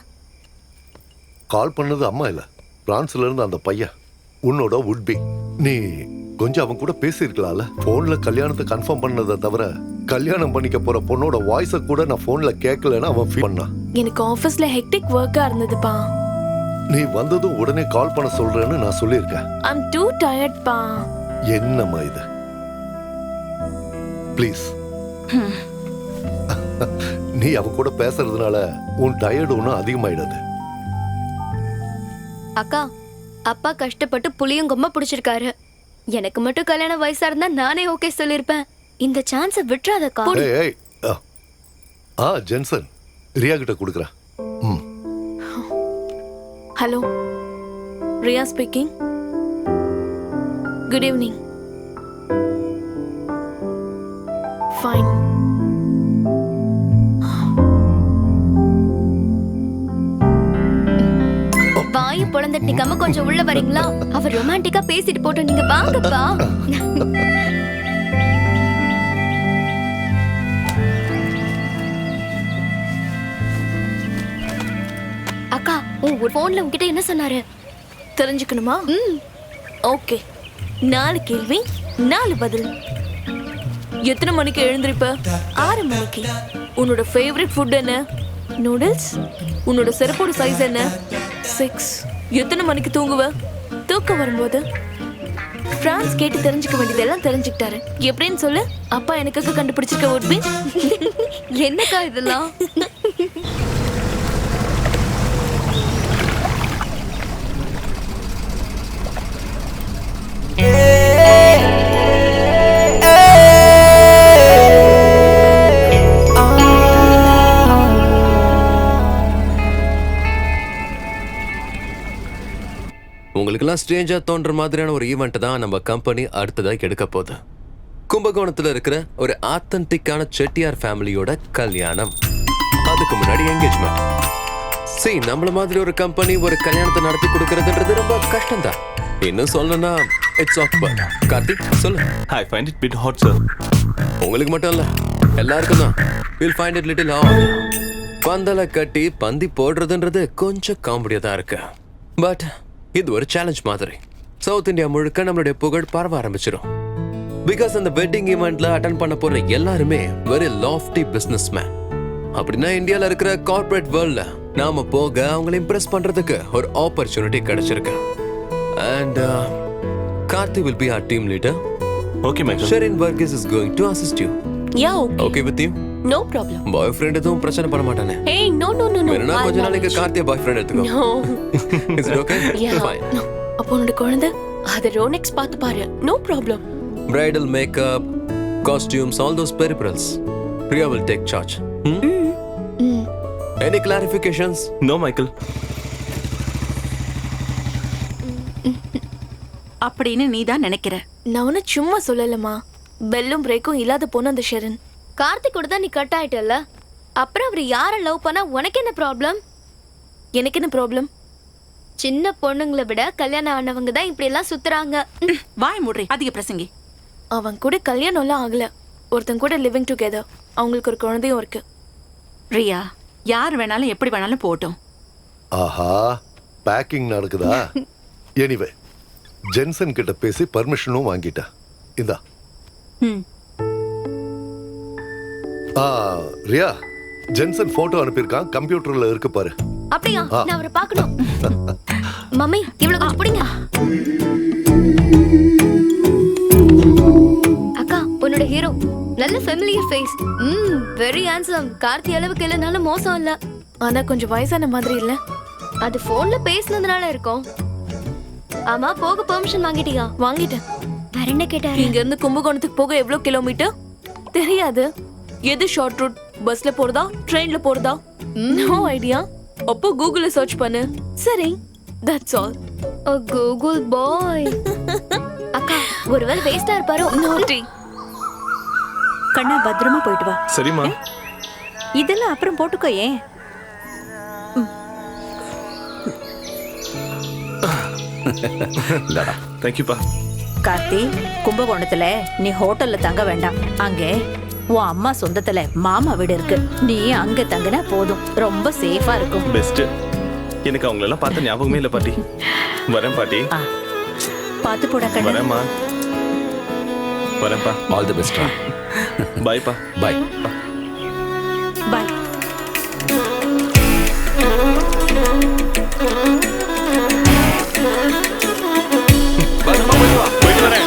கால் பண்ணது அம்மா இல்ல, பிரான்ஸ்ல இருந்து அந்த பையன், உன்னோட உட்பி. நீ கொஞ்சம் அவன் கூட பேசியிருக்கலாம்ல. போன்ல கல்யாணத்தை கன்ஃபார்ம் பண்ணதை தவிர கல்யாணம் பண்ணிக்க போற பொண்ணோட வாய்ஸ கூட நான் போன்ல கேட்கலன்னு அவன் ஃபீல் பண்ணான். எனக்கு ஆபீஸ்ல ஹெக்டிக் வர்க்கா இருந்ததுப்பா. நீ வந்ததும் உடனே கால் பண்ண சொல்றேன்னு நான் சொல்லியிருக்கேன். I'm too tired பா. என்னம்மா இது? ப்ளீஸ். நீ அவ கூட பேசுறதுனால உன் டயர்டு ஒன்றும் அதிகமாயிடாது. அக்கா, அப்பா கஷ்டப்பட்டு புளியங்கொம்ப பிடிச்சிருக்காரு. எனக்கு மட்டும் கல்யாண வயசா இருந்தா நானே ஓகே சொல்லிருப்பேன். இந்த சான்ஸ விட்டுறாதக்கா. ஏய் ஜென்சன், ரியா கிட்ட கொடுக்குறேன். Hello, Riya speaking. Good evening. Fine. வாயை பொளந்துட்டு நிக்காம கொஞ்சம் உள்ள வரீங்களா? அவர் ரொமான்டிக்கா பேசிட்டு போட்டோம், நீங்க வாங்கப்பா. அக்கா, உன் போன்ல உன்கிட்ட என்ன சொன்னாரு தெரிஞ்சுக்கணுமா? ஓகே. 4 கேள்வி 4 பதில். எத்தனை மணிக்கு எழுந்திருப்ப? 6 மணிக்கு. உன்னோட ஃபேவரட் ஃபுட் என்ன? நூடுல்ஸ். உன்னோட செருப்போட சைஸ் என்ன? 6. எத்தனை மணிக்கு தூங்குவ? தூக்கம் வரும்போது. பிரான்ஸ் கேட்டு தெரிஞ்சுக்க வேண்டியதெல்லாம் தெரிஞ்சுக்கிட்டாரு. எப்படின்னு சொல்லு. அப்பா எனக்காக கண்டுபிடிச்சிருக்க உட்பி. என்னக்கா இதெல்லாம்? உங்களுக்கெல்லாம் ஸ்ட்ரேஞ்சா தோன்ற மாதிரியான ஒரு ஈவெண்ட் தான் நம்ம கம்பெனி அடுத்ததா எடுக்க போகுது. கும்பகோணத்துல இருக்கிற ஒரு ஆத்தன்டிக்கான செட்டியார் ஃபேமிலியோட கல்யாணம். அதுக்கு முன்னாடி என்கேஜ்மெண்ட். சரி, நம்மள மாதிரி ஒரு கம்பெனி ஒரு கல்யாணத்தை நடத்தி கொடுக்கறதுன்றது ரொம்ப கஷ்டம் தான். இன்னும் சொல்லணும்னா இட்ஸ் ஆக்வர்ட். கார்த்திக் சொல்லு. I find it bit hot, sir. உங்களுக்கு மட்டும் இல்ல, எல்லாருக்கும் தான். We'll find it little hard. பந்தல கட்டி பந்தி போடுறதுன்றது கொஞ்சம் காமெடியா தான் இருக்கு. பட் இது ஒரு சேலஞ்ச் மாதிரி. சவுத் இந்தியா முழுக்க நம்மளுடைய புகழ் பரவ ஆரம்பிச்சிடும். பிகாஸ் அந்த வெட்டிங் ஈவெண்ட்ல அட்டெண்ட் பண்ண போற எல்லாருமே வெரி லாஃப்டி பிசினஸ் மேன். அப்படின்னா இந்தியால இருக்கிற கார்ப்பரேட் வேர்ல்ட்ல நாம போக அவங்களை இம்ப்ரெஸ் பண்றதுக்கு ஒரு ஆப்பர்ச்சுனிட்டி கிடைச்சிருக்கு. And Karthi will be our team leader. Okay, Michael. Sherin Varghese is going to assist you. Yeah, okay. Okay with you? No problem. Boyfriend எதுவும் பிரச்சனை பண்ண மாட்டானே? Hey, no. வேணும்னா கொஞ்ச நாளைக்கு கார்த்திய பாய்ஃப்ரெண்ட் எடுத்துக்கோ. No. Is it okay? Yeah. Fine. No. அப்போ உன்னோட குழந்தை? அது ரோனெக்ஸ் பார்த்து பாரு. No problem. Bridal makeup, costumes, all those peripherals. Priya will take charge. Any clarifications? No, Michael. அப்படின்னு நீ தான் நினைக்கிற. நான் ஒன்னும் சும்மா சொல்லலமா. பெல்லும் பிரேக்கும் இல்லாத பொண்ணு அந்த ஷெரின். கார்த்திக் கூட தான் நீ கட் ஆயிட்டல்ல, அப்புறம் அவர் யார லவ் பண்ணா உனக்கு என்ன ப்ராப்ளம்? எனக்கு என்ன ப்ராப்ளம்? சின்ன பொண்ணுங்களை விட கல்யாணம் ஆனவங்க தான் இப்படி எல்லாம் சுத்துறாங்க. வாய் மூடுறி, அதிக பிரசங்கி. அவன் கூட கல்யாணம்லாம் ஆகல. ஒருத்தன் கூட லிவிங் டுகெதர். அவங்களுக்கு ஒரு குழந்தையும் இருக்கு. ரியா, யார் வேணாலும் எப்படி வேணாலும் போட்டும். ஆஹா, பேக்கிங் நடக்குதா? எனிவே ஜென்சன் கிட்ட பேசி பர்மிஷனும் வாங்கிட்டேன். இந்தா. ம். ரியா, ஜென்சன் போட்டோ அனுப்பியிருக்கான், கம்ப்யூட்டர்ல இருக்கு பாரு. அப்படியா? நான் அவரை பார்க்கணும். மம்மி, இவ்வளவு கொஞ்சம் பிடிங்க. அக்கா, உன்னோட ஹீரோ நல்ல familiar face. Very handsome. Karthi அளவுக்கு இல்லைனாலும் மோசம் இல்ல. ஆனா கொஞ்சம் வயசான மாதிரி இல்ல. அது போன்ல பேசுனதுனால இருக்கும். ஆமா, போக பெர்மிஷன் வாங்கிட்டியா? வாங்கிட்டேன். வேற என்ன கேட்டாரு? இங்க இருந்து கும்பகோணத்துக்கு போக எவ்வளவு கிலோமீட்டர் தெரியாது. எது ஷார்ட் ரூட்? பஸ்ல போறதா, ட்ரெயின்ல போறதா? No idea. அப்போ கூகுள்ல சர்ச் பண்ணு. சரி, that's all. Oh Google boy. அக்கா, ஒருவேளை வேஸ்டா இருப்பாரோ? நோட்டி. கண்ணா, பத்திரமா போயிட்டு வா. சரிம்மா. இதெல்லாம் அப்புறம் போட்டுக்கோ. ஏன்? தேங்க்யூப்பா. கார்த்தி, கும்பகோணத்துல நீ ஹோட்டல்ல தங்க வேண்டாம். அங்கே உன் அம்மா சொந்தத்துல மாமா வீடு இருக்கு. நீ அங்க தங்கினா போதும். ரொம்ப சேஃபா இருக்கும். பெஸ்ட். எனக்கு அவங்களெல்லாம் பார்த்த ஞாபகமே இல்லை பாட்டி. வரேன் பாட்டி. பார்த்து போடா கண்ணா. வரேம்மா. வரேன்ப்பா. All the best. பாய்ப்பா. பாய். பாய். போயிட்டு வரேன்.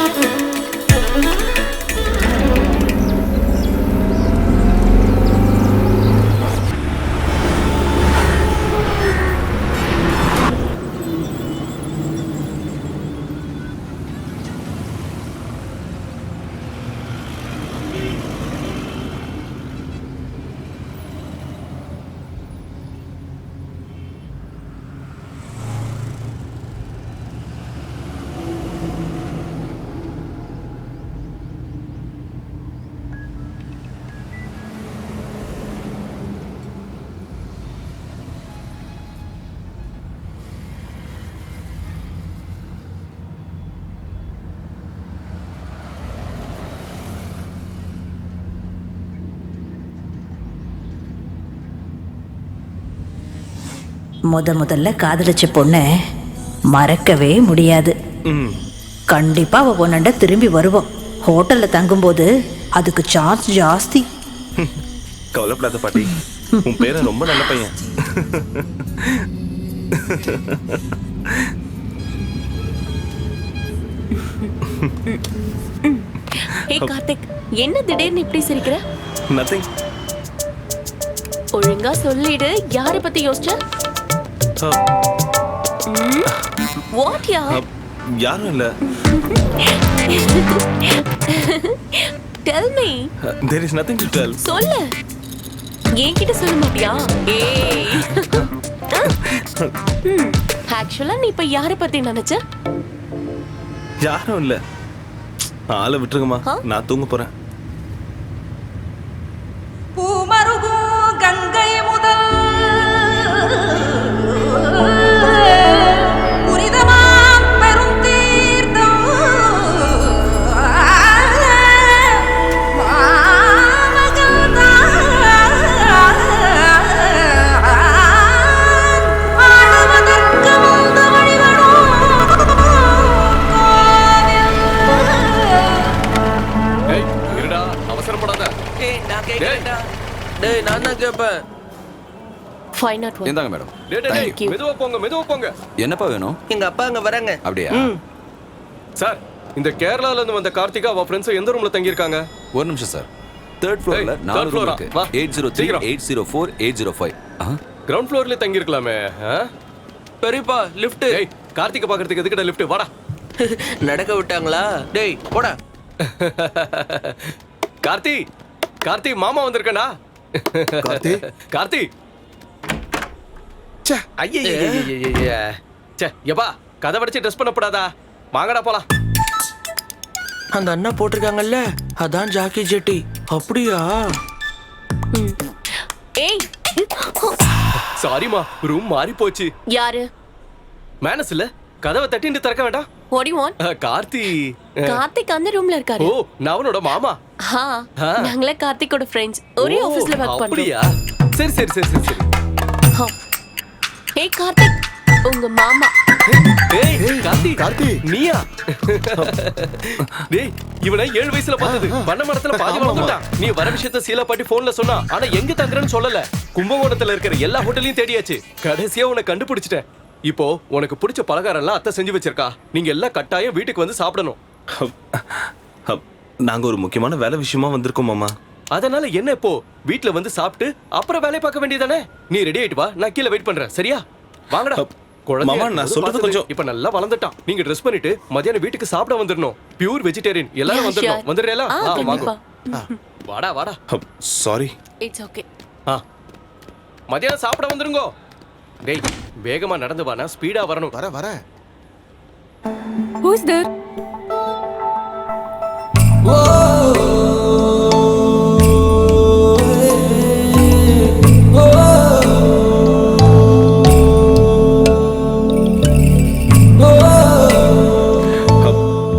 முதல்ல காதலிச்ச பொண்ண மறக்கவே முடியாது. கண்டிப்பா அவ பொண்ணண்ட திரும்பி வருவோம். ஹோட்டல்ல தங்கும்போது அதுக்கு சார்ஜ் ஜாஸ்தி. கவலைப்படாத பாட்டி. உன் பேரன் ரொம்ப நல்ல பையன். ஹே கார்த்திக், என்ன திடீர்னு இப்படி சிரிக்கிற? நத்திங். ஒழுங்கா சொல்லிடு, யார பத்தி யோசிச்ச? வாட் யா? யாரும் இல்ல. Tell me. There is nothing to tell. சொல்லு. என்கிட்ட சொல்ல மாட்டியா? ஏய். ஆக்சுவலா நீ இப்ப யார பத்தி நினைச்ச? யாரும் இல்ல. ஆளை விட்டுருங்கம்மா, நான் தூங்க போறேன். பூமருகும் கங்கை முதல் புரிதமாம் பெரும் தீர்த்தம் ஆடுவதற்கு முந்து வழிபடும் ஏய், இருடா, அவசரப்படாத. நான் கேக்குறேன்டா. டேய், நான் தான் கேட்பேன். 501. இந்தாங்க மேடம். டேய், மெதுவா போங்க, மெதுவா போங்க. என்னப்பா வேணும்? எங்க அப்பா அங்க வராங்க. அப்படியா? சார், இந்த கேரளால இருந்து வந்த கார்த்திகா அவ ஃப்ரெண்ட்ஸ் எந்த ரூம்ல தங்கி இருக்காங்க? ஒரு நிமிஷம் சார். 3rd ஃப்ளோர்ல 4 ரூம் இருக்கு. 803, 804, 805. கிரவுண்ட் ஃப்ளோர்ல தங்கி இருக்கலாமே. பெரியப்பா, லிஃப்ட். ஏய், கார்த்திகை பாக்குறதுக்கு எதுக்குடா லிஃப்ட்? வாடா. நடக்க விட்டாங்களா? டேய், போடா. கார்த்தி, கார்த்தி மாமா வந்திருக்கனா? கார்த்தி, கார்த்தி. ச்சே, ஐயய்யய்யய்யய்ய. ச்சே, யப்பா, கதை வடிச்சு ட்ரெஸ் பண்ணப்படாதா? வாங்கடா போலாம். அந்த அண்ணா போட்டிருக்காங்கல்ல, அதான் ஜாக்கி ஜெட்டி. அப்படியா? ஏய், சாரிமா, ரூம் மாறி போச்சு. யாரு? மேனஸ் இல்ல, கதவை தட்டிட்டு திறக்க வேண்டாம். What do you want? Karthi Karthik அந்த ரூம்ல இருக்காரு. ஓ நான் அவனோட மாமா. ஹா நாங்களே கார்த்திக்கோட ஃப்ரெண்ட்ஸ். ஒரே ஆபீஸ்ல வர்க் பண்றோம். அப்படியா? சரி சரி சரி சரி சரி. ஹே கார்த்திக் உங்க மாமா. ஏய் கார்த்தி நீயா? டேய் இவனை 7 வயசுல பார்த்தது. பண்ண மரத்துல பாதி வளர்ந்துட்டான். நீ வர விஷயத்தை சீலா பாட்டி போன்ல சொன்னா, ஆனா எங்க தங்குறன்னு சொல்லல. கும்பகோணத்துல இருக்கிற எல்லா ஹோட்டலையும் தேடியாச்சு. கடைசியா உன்னை கண்டுபிடிச்சிட்டேன். இப்போ உனக்கு பிடிச்ச பலகாரம் எல்லாம் அத்தை செஞ்சு வச்சிருக்கா. நீங்க எல்லாம் கட்டாயம் வீட்டுக்கு வந்து சாப்பிடணும். நாங்க ஒரு முக்கியமான வேலை விஷயமா வந்திருக்கோம் மாமா. அதனால என்ன இப்போ வீட்ல வந்து சாப்பிட்டு அப்புறம் வேலைய பார்க்க வேண்டியதானே? நீ ரெடி ஆயிட்டு வா, நான் கீழ வெயிட் பண்றேன். சரியா? வாங்கடா. மாமா நான் சொல்றது கொஞ்சம் இப்ப நல்லா வளர்ந்துட்டான். நீங்க ட்ரெஸ் பண்ணிட்டு மத்தியானம் வீட்டுக்கு சாப்பிட வந்துடணும். பியூர் வெஜிடேரியன் எல்லாரும் வந்துடணும். வந்துடுறீங்களா? வாங்க. வாடா வாடா. சாரி. It's okay. மத்தியானம் சாப்பிட வந்துருங்க. டேய் வேகமா நடந்து வா, நான் ஸ்பீடா வரணும். வர Who's there?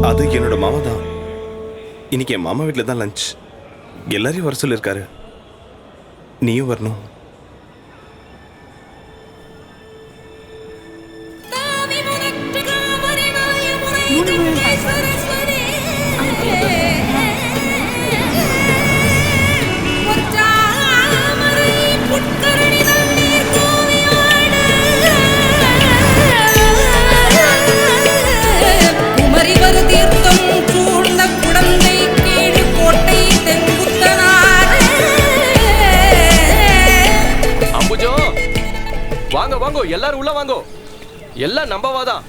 அது என்னோட மாமா தான். இன்னைக்கு என் மாமா வீட்டில் தான் லஞ்ச். எல்லாரையும் வர சொல்லியிருக்காரு. நீயும் வரணும். வாங்க வாங்க எல்லாரும் உள்ள வாங்க. எல்லாம் நம்பவாதான்.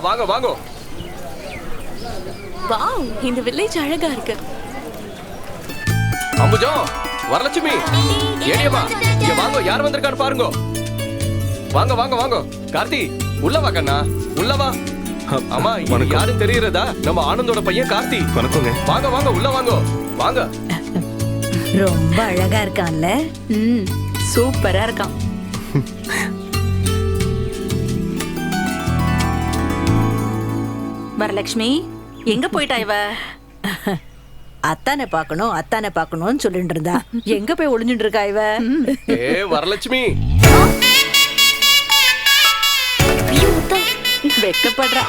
வாங்க வாங்க. வாவ் இந்த வில்லேஜ் அழகா இருக்கு. அம்புஜோ வரலட்சுமி ஏடியம்மா இங்க வாங்க, யார் வந்திருக்கான்னு பாருங்க. வாங்க வாங்க வாங்க. கார்த்தி உள்ள வா கண்ணா, உள்ள வா. அம்மா இது யாரும் தெரியுறதா? நம்ம ஆனந்தோட பையன் கார்த்தி. வணக்கங்க. வாங்க வாங்க உள்ள வாங்க வாங்க. ரொம்ப அழகா இருக்கான்ல. சூப்பரா இருக்கான். வரலட்சுமி எங்க போயிட்டா இவ? அத்தானை பார்க்கணும்னு சொல்லிட்டு இருந்தா. எங்க போய் ஒளிஞ்சுட்டு இருக்கா இவ? வரலட்சுமி வெக்கப்படுறா.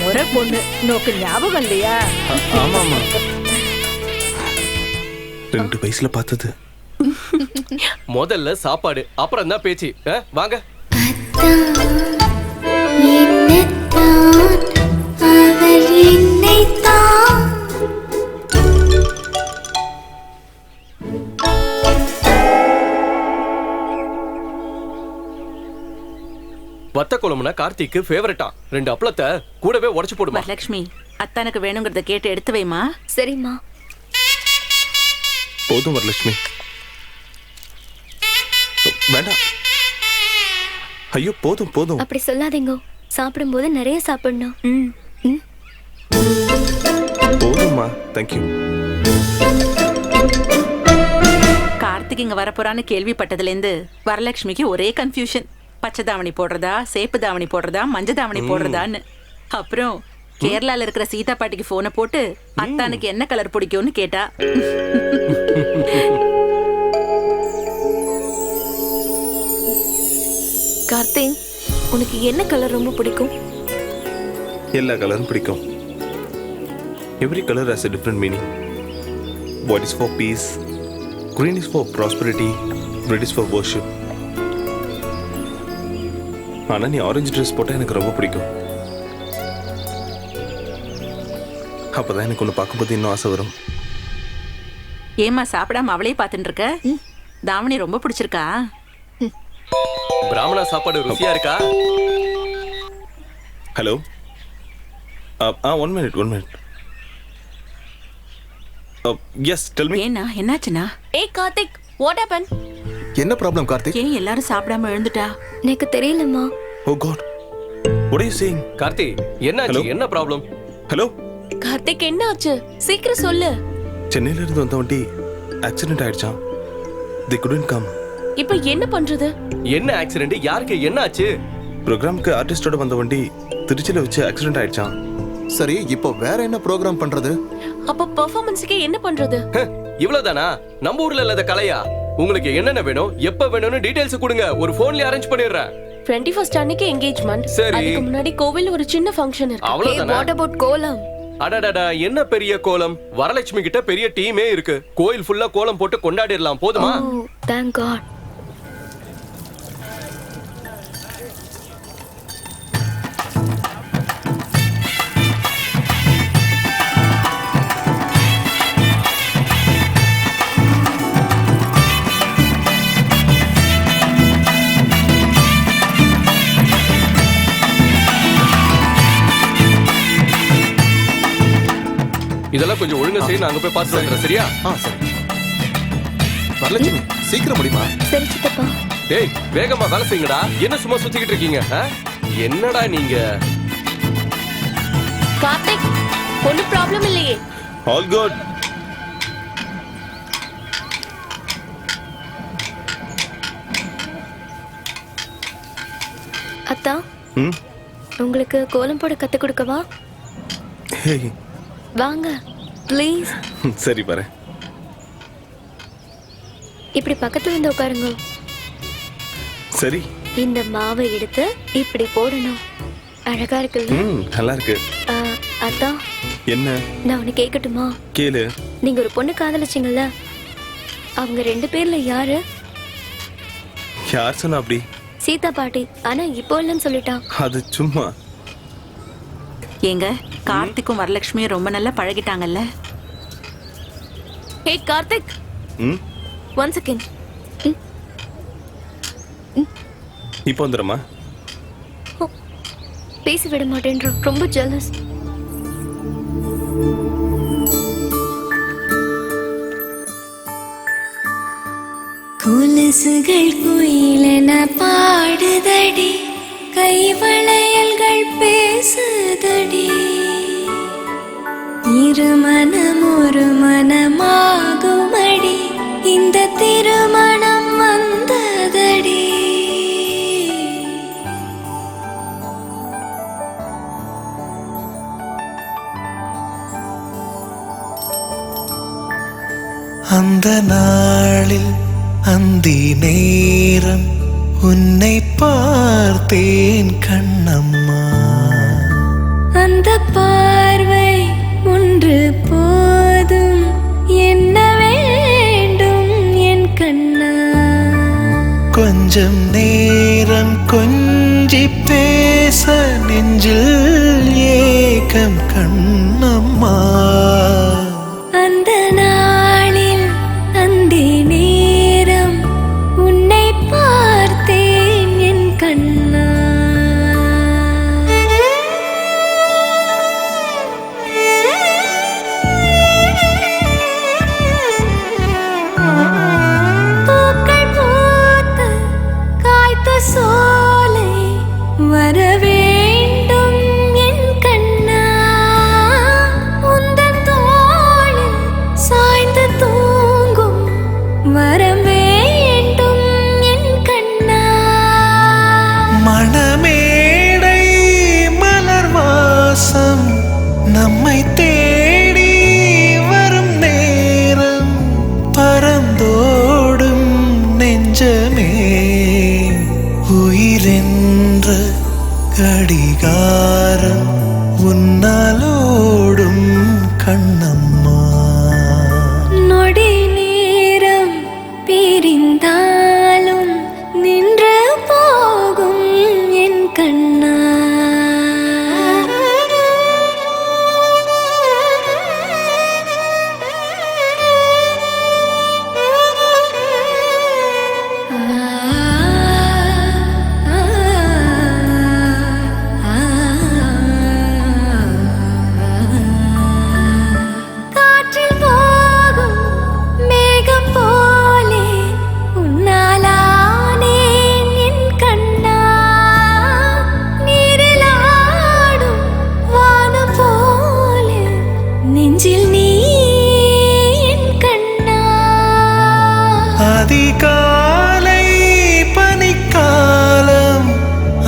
முறை பொண்ணு நோக்கு ஞாபகம் இல்லையா? ஆமா ஆமா 2 வயசுல பார்த்தது. முதல்ல சாப்பாடு, அப்புறம் தான் பேச்சு. வாங்க. வத்த குழம்புனா கார்த்திக்கு ஃபேவரட்டா. 2 அப்பளத்தை கூடவே உடைச்சு போடுமா. வரலட்சுமி அத்தானுக்கு வேணுங்கிறத கேட்டு எடுத்து வைமா. சரிம்மா. போதும் வரலட்சுமி. வேண்டாம். ஐயோ போதும் போதும். அப்படி சொல்லாதீங்க. சாப்பிடும்போது நிறைய சாப்பிடணும். போதும்மா. தேங்க்யூ. கார்த்திக் இங்க வரப்போறான்னு கேள்விப்பட்டதுல இருந்து வரலட்சுமிக்கு ஒரே கன்ஃபியூஷன். பச்சை தாவணி போடுறதா, சேப்பு தாவணி போடுறதா, மஞ்ச தாவணி போடுறதான்னு. அப்புறம் கேரளால இருக்கிற சீதா பாட்டிக்கு போனை போட்டு அத்தானுக்கு என்ன கலர் பிடிக்கும்னு கேட்டா. கார்த்திக் உனக்கு என்ன கலர் ரொம்ப பிடிக்கும்? எல்லா கலரும் பிடிக்கும். Every colour has a different meaning. White is for peace, green is for prosperity, red is for worship. ஆனா நீ ஆரஞ்சு ட்ரெஸ் போட்டா எனக்கு ரொம்ப பிடிக்கும். அப்பதான் எனக்கு ஒன்று பார்க்கும்போது இன்னும் ஆசை வரும். ஏமா சாப்பிடாம அவளே பார்த்துட்டு இருக்க? தாவணி ரொம்ப பிடிச்சிருக்கா? பிராமணா சாப்பாடு ருசியா இருக்கா? Hello. 1 minute. Yes tell me. ஏன்னா என்னாச்சுனா? ஏய் கார்த்திக் வாட் ஹேப்பன்? என்ன ப்ராப்ளம் கார்த்திக்? ஏன் எல்லாரும் சாப்பிடாம எழுந்துட்டா? எனக்கு தெரியலம்மா. Oh god. What are you saying? Karthi என்னாச்சு? என்ன ப்ராப்ளம்? ஹலோ கார்த்திக் என்ன ஆச்சு? சீக்கிரம் சொல்லு. சென்னையில இருந்து வந்த வண்டி ஆக்சிடென்ட் ஆயிடுச்சாம். they couldn't come. இப்ப என்ன பண்றது? என்ன ஆக்சிடென்ட்? யாருக்கு என்ன ஆச்சு? ப்ரோக்ராம்க்கு ஆர்டிஸ்டோட வந்த வண்டி திருச்சியில வச்சு ஆக்சிடென்ட் ஆயிடுச்சான். சரி, இப்போ வேற என்ன ப்ரோக்ராம் பண்றது? அப்ப பெர்ஃபார்மன்ஸ்க்கு என்ன பண்றது? இவ்வளவுதானா? நம்ம ஊர்ல இல்லாத கலையா? உங்களுக்கு என்னென்ன வேணும், எப்ப வேணும்னு டீடைல்ஸ் கொடுங்க, ஒரு போன்ல அரேஞ்ச் பண்ணிடுறேன். 21st அன்னைக்கு என்கேஜ்மெண்ட். சரி. அதுக்கு முன்னாடி கோவில்ல ஒரு சின்ன ஃபங்க்ஷன் இருக்கு. அவ்வளவுதானா? வாட் அபௌட் கோலம்? அடடடா, என்ன பெரிய கோலம்? வரலட்சுமி கிட்ட பெரிய டீமே இருக்கு. கோயில் ஃபுல்லா கோலம் போட்டு கொண்டாடிடலாம், போதுமா? ஓ, thank God. இதெல்லாம் கொஞ்சம் ஒழுங்கா செய்ய, நான் அங்க போய் பார்த்து வந்துறேன், சரியா? சரி. வரலட்சுமி, சீக்கிரம் முடியுமா? சரி சித்தப்பா. டேய், வேகமா வேலை செய்யுங்கடா. என்ன சும்மா சுத்திக்கிட்டு இருக்கீங்க? என்னடா நீங்க? கார்த்திக், ஒண்ணு ப்ராப்ளம் இல்லையே? All good. அத்தா, உங்களுக்கு கோலம் போட கத்து கொடுக்கவா? Hey. வாங்க ப்ளீஸ். சரி பாரு. இப்படி பக்கத்துல வந்து உட்காருங்க. சரி. இந்த மாவை எடுத்து இப்படி போடணும். அழகா இருக்குல்ல? நல்லா இருக்கு. அத்தா, என்ன? நான் உனக்கு கேட்கட்டுமா? கேளு. நீங்க ஒரு பொண்ணு காதலிச்சீங்கல்ல, அவங்க 2 பேர்ல யாரு? யார் சொன்னா அப்படி? சீதா பாட்டி. ஆனா இப்போ இல்லைன்னு சொல்லிட்டான். அது சும்மா. ஏங்க, கார்த்திக்கும் வரலட்சுமியும் ரொம்ப நல்லா பழகிட்டாங்கல்ல? ஹே கார்த்திக், ஒன் செகண்ட். இப்போ வந்துடுமா? பேசி விட மாட்டேன்ற, ரொம்ப ஜெலஸ். குலசுகள் குயிலென பாடுதடி, கைவளையல்கள் பேசுதடி, இருமனம் ஒரு மனமாகுமடி, இந்த திருமணம் வந்ததடி. அந்த நாளில் அந்தி நேரம் உன்னை பார்த்தேன் கண்ணம்மா. அந்த பார்வை ஒன்று போதும், என்ன வேண்டும் என் கண்ணா? கொஞ்சம் நேரம் கொஞ்சி பேச நெஞ்சில் ஏக்கம் கண்ணம்மா. அந்த நாளில் அந்தி நேரம் உன்னை பார்த்தேன் என் கண்ணா. பூக்கள் பூத்து காய்த்த சோலை வர வேண்டும் என் கண்ணா. உந்தன் தோள் அதிகாலை பனிக்காலம்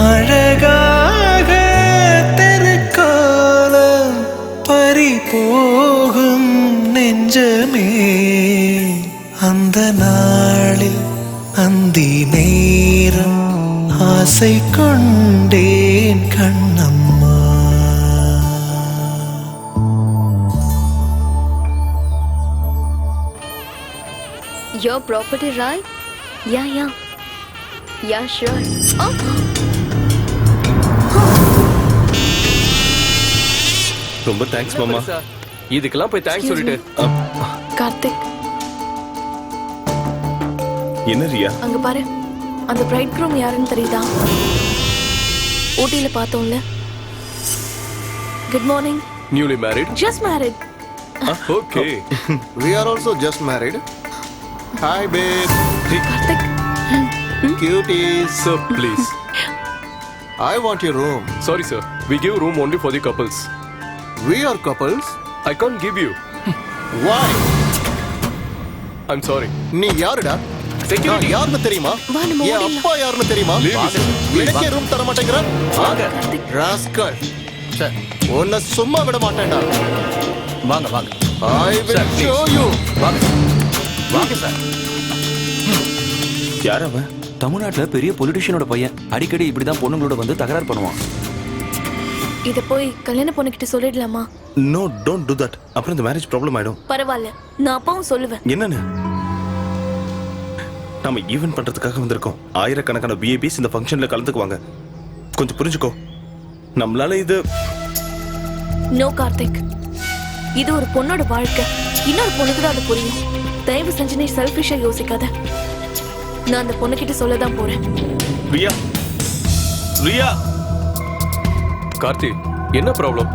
அழகாக தெருக்காலம் பறிபோகும் நெஞ்சமே அந்த நாளில் அந்தி நேரம் ஆசை கொண்டேன் Kannamma. Your property, right? Yeah. Yeah, sure. Oh. ரொம்ப தேங்க்ஸ் மாமா. இதுக்கெல்லாம் போய் தேங்க்ஸ் சொல்லிட்டு கார்த்திக், என்ன ரியா? அங்க பாரு, அந்த பிரைட் க்ரூம் யாருன்னு தெரியுதா? ஊட்டியில பார்த்தோம்ல. Good morning. Newly married. Just married. Okay. We are also just married. Hi babe. Karthik. Cuties. Sir, please. I want your room. Sorry sir, we give room only for the couples. We are couples. I can't give you. Why? I'm sorry. நீ யாருடா? நான் யாருன்னு தெரியுமா? என் அப்பா யாருன்னு தெரியுமா? எனக்கே ரூம் தர மாட்டேங்கிற? ராஸ்கல். உன்னை சும்மா விட மாட்டேன்டா. வாங்க வாங்க. I will show you. வாங்க சார். யார் அவன்? தமிழ்நாட்டுல பெரிய பொலிட்டிஷியனோட பையன். அடிக்கடி இப்படிதான் பொண்ணுங்களோட வந்து தகராறு பண்ணுவான். இத போய் கல்யாண பொண்ணுகிட்ட சொல்லிடலாமா? No, don't do that. அப்புறம் இந்த மேரேஜ் ப்ராப்ளம் ஆயிடும். பரவாயில்ல, நான் அப்பாவும் சொல்லுவேன். என்னன்னு? நாம ஈவென்ட் பண்றதுக்காக வந்திருக்கோம். ஆயிரக்கணக்கான விஐபிஸ் இந்த ஃபங்க்ஷன்ல கலந்துக்குவாங்க. கொஞ்சம் புரிஞ்சுக்கோ. நம்மளால இது நோ கார்த்திக், இது ஒரு பொண்ணோட வாழ்க்கை. இன்னொரு பொண்ணுக்கு தான் அது புரியும். தயவு செஞ்சு நீ செல்ஃபிஷா யோசிக்காத. நான் அந்த பொண்ணுகிட்ட சொல்லதான் போறேன். ரியா, ரியா. கார்த்தி, என்ன ப்ராப்ளம்?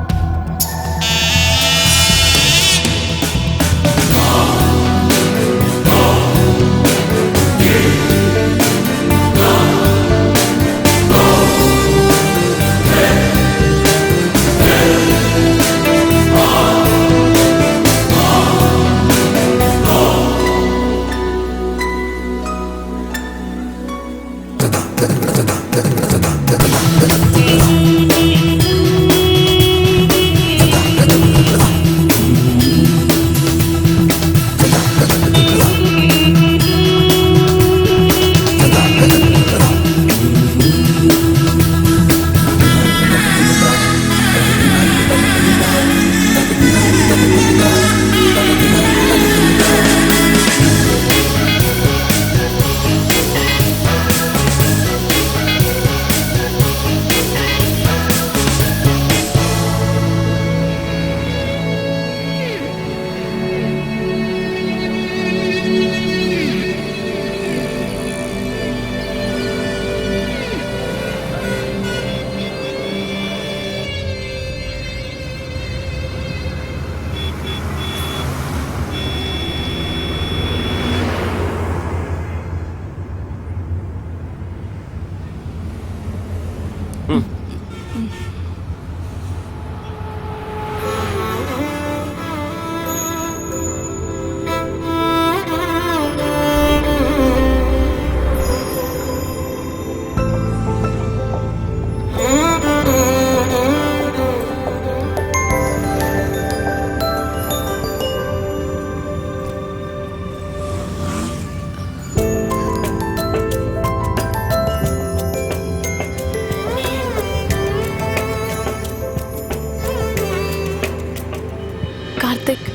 கார்த்திக்,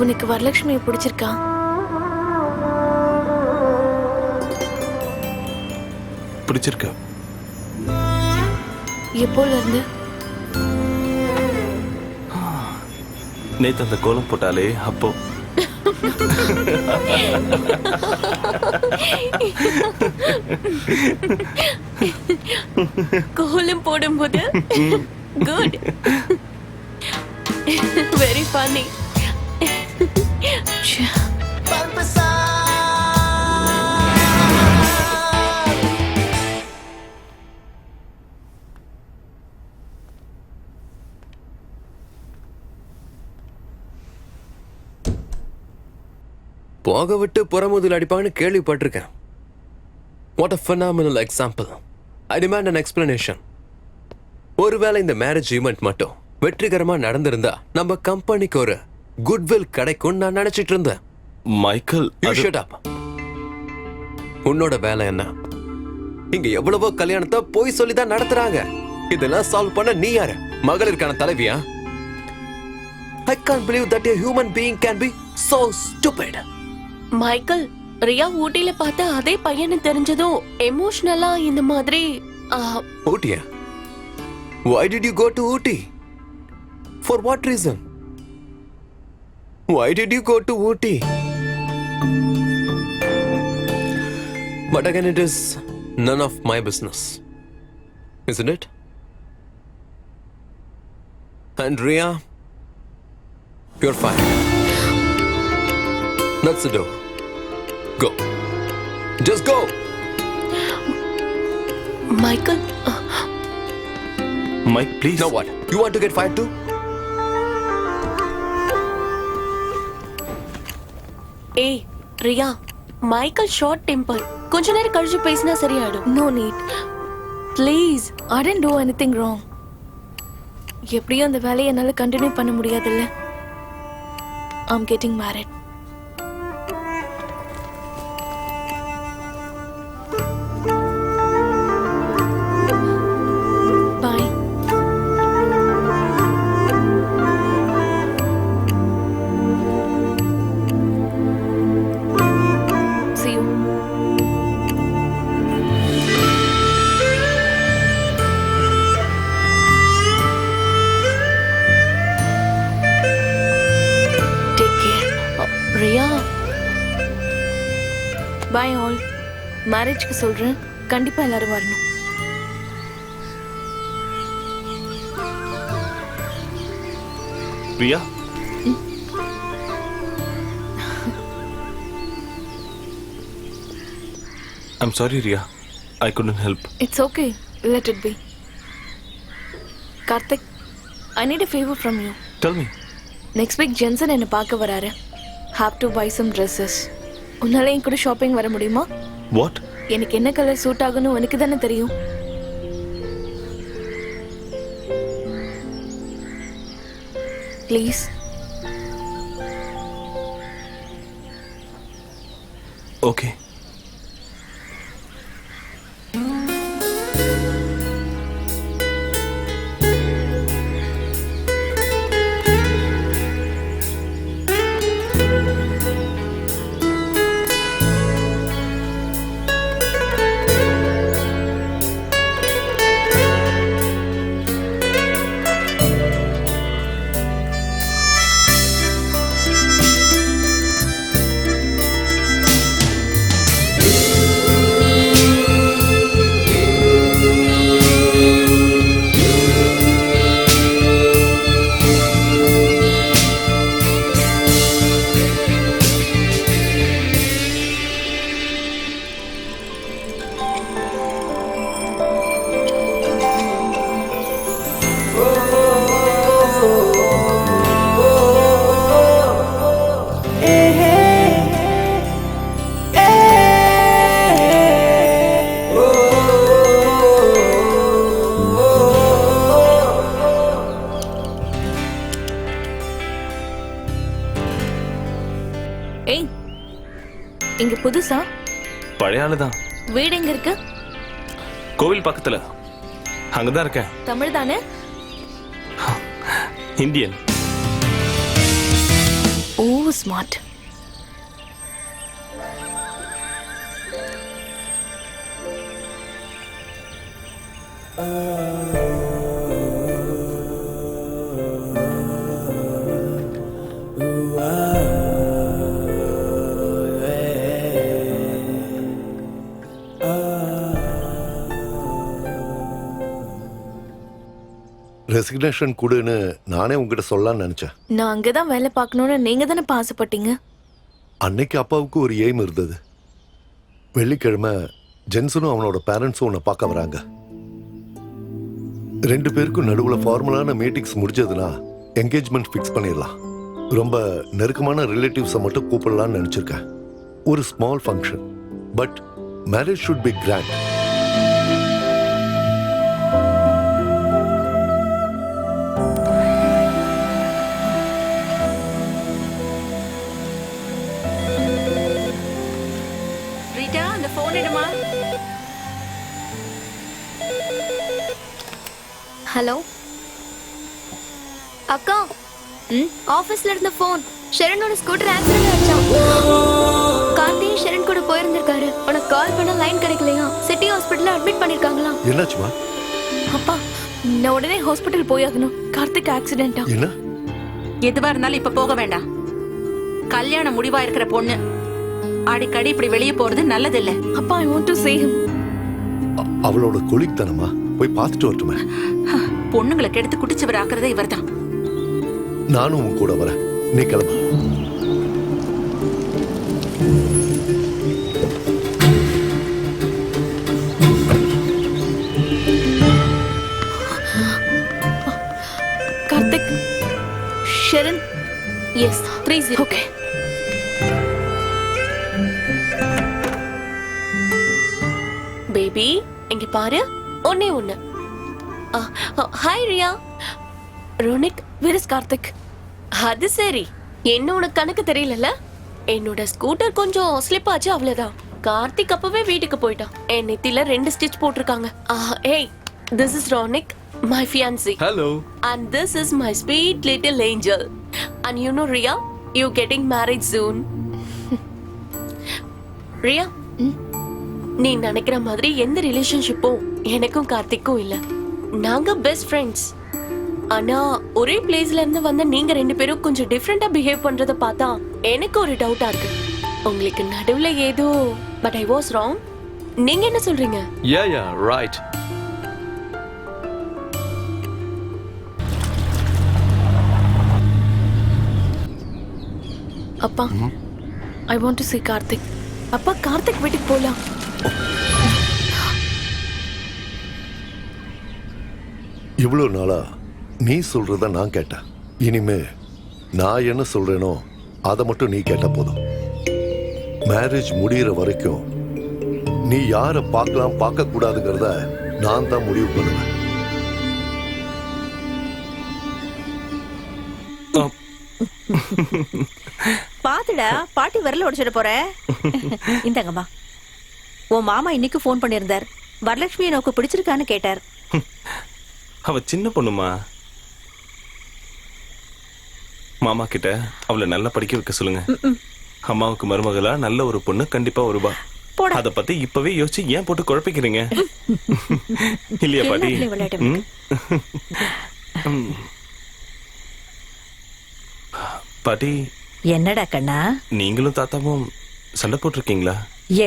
உனக்கு வரலட்சுமியை பிடிச்சிருக்கா? பிடிச்சிருக்கு. எப்போல இருந்து? நேத்து அந்த கோலம் போட்டாலே அப்போ. கோலம் போடும்போது குட், வெரி ஃபன்னி. போக விட்டு புறமுதல் அடிப்பான்னு கேள்விப்பட்டிருக்கேன். What a phenomenal example. I demand an explanation. ஒருவேளை இந்த மேரேஜ் ஈவெண்ட் மட்டும் வெற்றிகரமா நடந்திருந்தா நம்ம கம்பெனிக்கு ஒரு குட்வில் கிடைக்கும் நான் நினைச்சிட்டு இருந்தேன். Michael, You shut up. உன்னோட வேலை என்ன? இங்க எவ்வளவோ கல்யாணத்தை போய் சொல்லிதான் நடத்துறாங்க. இதெல்லாம் சால்வ் பண்ண நீ யாரு? மகளிருக்கான தலைவியா? I can't believe that a human being can be so stupid. Michael, Riya ஊட்டில பார்த்த அதே பையனை தெரிஞ்சதும் எமோஷனலா இந்த மாதிரி ஊட்டியா? Why did you go to Ooty? For what reason? Why did you go to Ooty? But again, it is none of my business, isn't it? And Ria, you're fine. That's the door. Go. Just go. Michael, Mike, please. Now what? You want to get fired too? ஏய் ரியா, மைக்கேல் ஷார்ட் டெம்பர். கொஞ்ச நேரம் கழிச்சு பேசினா சரியாயிடும். No need. Please, I didn't do anything wrong. எப்படியும் அந்த வேலையை என்னால கண்டினியூ பண்ண முடியாதுல்ல. I am getting married. Bye. See you. Take care. Riya, bye all. மேரேஜ்க்கு சொல்றேன், கண்டிப்பா எல்லாரும் வரணும். Ria? I'm sorry, Ria. I couldn't help. It's okay. Let it be. Karthik, I need a favor from you. Tell me. Next week Jensen என்ன பார்க்க வராரு. Have to buy some dresses. உன்னால என் கூட ஷாப்பிங் வர முடியுமா? What? எனக்கு என்ன கலர் சூட் ஆகும்னு உனக்கு தானே தெரியும். Please. Okay. ஏய், இங்க புதுசா? பழைய ஆளுதான். வீடு எங்க இருக்கு? கோவில் பக்கத்துல. அங்கதான் இருக்கேன். தமிழ் தானே? இந்தியன். ஓ ஸ்மார்ட். ரெசிக்னேஷன் கொடுன்னு நானே உங்ககிட்ட சொல்லலாம்னு நினைச்சேன். நான் அங்கதான் வேலை பார்க்கணும்னு நீங்க தானே ஆசைப்பட்டீங்க. அன்னைக்கு அப்பாவுக்கு ஒரு எய்ம் இருந்தது. வெள்ளிக்கிழமை ஜென்சனும் அவனோட பேரண்ட்ஸும் உன்னை பார்க்க வராங்க. 2 பேருக்கும் நடுவுல ஃபார்மலான மீட்டிங்ஸ் முடிஞ்சதுன்னா என்கேஜ்மெண்ட் ஃபிக்ஸ் பண்ணிடலாம். ரொம்ப நெருக்கமான ரிலேட்டிவ்ஸை மட்டும் கூப்பிடலாம்னு நினைச்சிருக்கேன். ஒரு small function, but marriage should be grand. Rita அந்த போன் எடுமா. ஹலோ அக்கா, ஆபீஸ்ல இருந்த போன். ஷரணோட ஸ்கூட்டர் ஆக்சிடென்ட் ஆச்சாம். கார்த்தியும் ஷரண் கூட போயிருந்திருக்காரு. உனக்கு கால் பண்ண லைன் கிடைக்கலையா? சிட்டி ஹாஸ்பிடல்ல அட்மிட் பண்ணிருக்காங்களா? என்னாச்சுமா? அப்பா நான் உடனே ஹாஸ்பிட்டல் போயாகணும். கார்த்திக் ஆக்சிடென்ட்டா? என்ன? எதுவா இருந்தாலும் இப்ப போக வேண்டாம். கல்யாணம் முடிவா இருக்கிற பொண்ணு அடிக்கடி இப்படி வெளியே போறது நல்லதில்ல. அப்பா I want to see him. அவளோட கொலிக் தானம்மா, போய் பார்த்துட்டு வரட்டுமே. பொண்ணுங்களை கெடுத்து குடிச்சவர் ஆக்குறதே இவர்தான். நானும் உன் கூட வரேன், நீ கிளம்பு. Karthik, Sharan, yes 30. Okay. Baby இங்க பாரு, ஒண்ணே ஒண்ணு. Hi Riya. Ronik, where is Karthik? அது சரி, என்ன உனக்கு கணக்கு தெரியலல்ல? என்னோட ஸ்கூட்டர் கொஞ்சம் ஸ்லிப் ஆச்சு, அவ்வளவுதான். கார்த்திக் அப்பவே வீட்டுக்கு போயிட்டான். என் நெத்தில 2 ஸ்டிச் போட்டிருக்காங்க. ஏய், this is Ronik, my fiancé. Hello. And this is my sweet little angel. And you know Ria, you getting married soon. Riya, நீ நினைக்கிற மாதிரி எந்த ரிலேஷன்ஷிப்பும் எனக்கும் கார்த்திக்கும் இல்ல. நாங்க பெஸ்ட் ஃப்ரெண்ட்ஸ். ஆனா ஒரே பிளேஸ்ல இருந்து வந்த நீங்க 2 பேரும் கொஞ்சம் டிஃபரெண்டா பிஹேவ் பண்றத பார்த்தா எனக்கு ஒரு டவுட்டா இருக்கு. உங்களுக்கு நடுவுல ஏதோ, பட் ஐ வாஸ் ராங். நீங்க என்ன சொல்றீங்க? Yeah, right. அப்பா, I want to see Karthik. அப்பா, கார்த்திக் வீட்டுக்கு போலாம். இவ்வளவு நாளா நீ சொல்றத நான் கேட்டேன். இனிமே நான் என்ன சொல்றேனோ அதை மட்டும் நீ கேட்ட போதும். மேரேஜ் முடிகிற வரைக்கும் நீ யாரை பார்க்கலாம் பார்க்க கூடாதுங்கிறத நான் தான் முடிவு பண்ணுவேன். பாத்துடா, பாட்டி வரல உடைச்சிட போற. இந்தாங்கம்மா. உன் மாமா இன்னைக்கு போன் பண்ணியிருந்தார். வரலட்சுமி எனக்கு பிடிச்சிருக்கான்னு கேட்டார். அவ சின்ன பொண்ணுமா. மாமா கிட்ட அவளை நல்லா படிக்க வைக்க சொல்லுங்க. அம்மாவுக்கு மருமகளா நல்ல ஒரு பொண்ணு கண்டிப்பா வருவா. அத பத்தி இப்பவே யோசிச்சு ஏன் போட்டு குழப்பிக்கிறீங்க? இல்லையா பாட்டி? பாட்டி, என்னடா கண்ணா, நீங்களும் தாத்தாவும் சண்டை போட்டிருக்கீங்களா?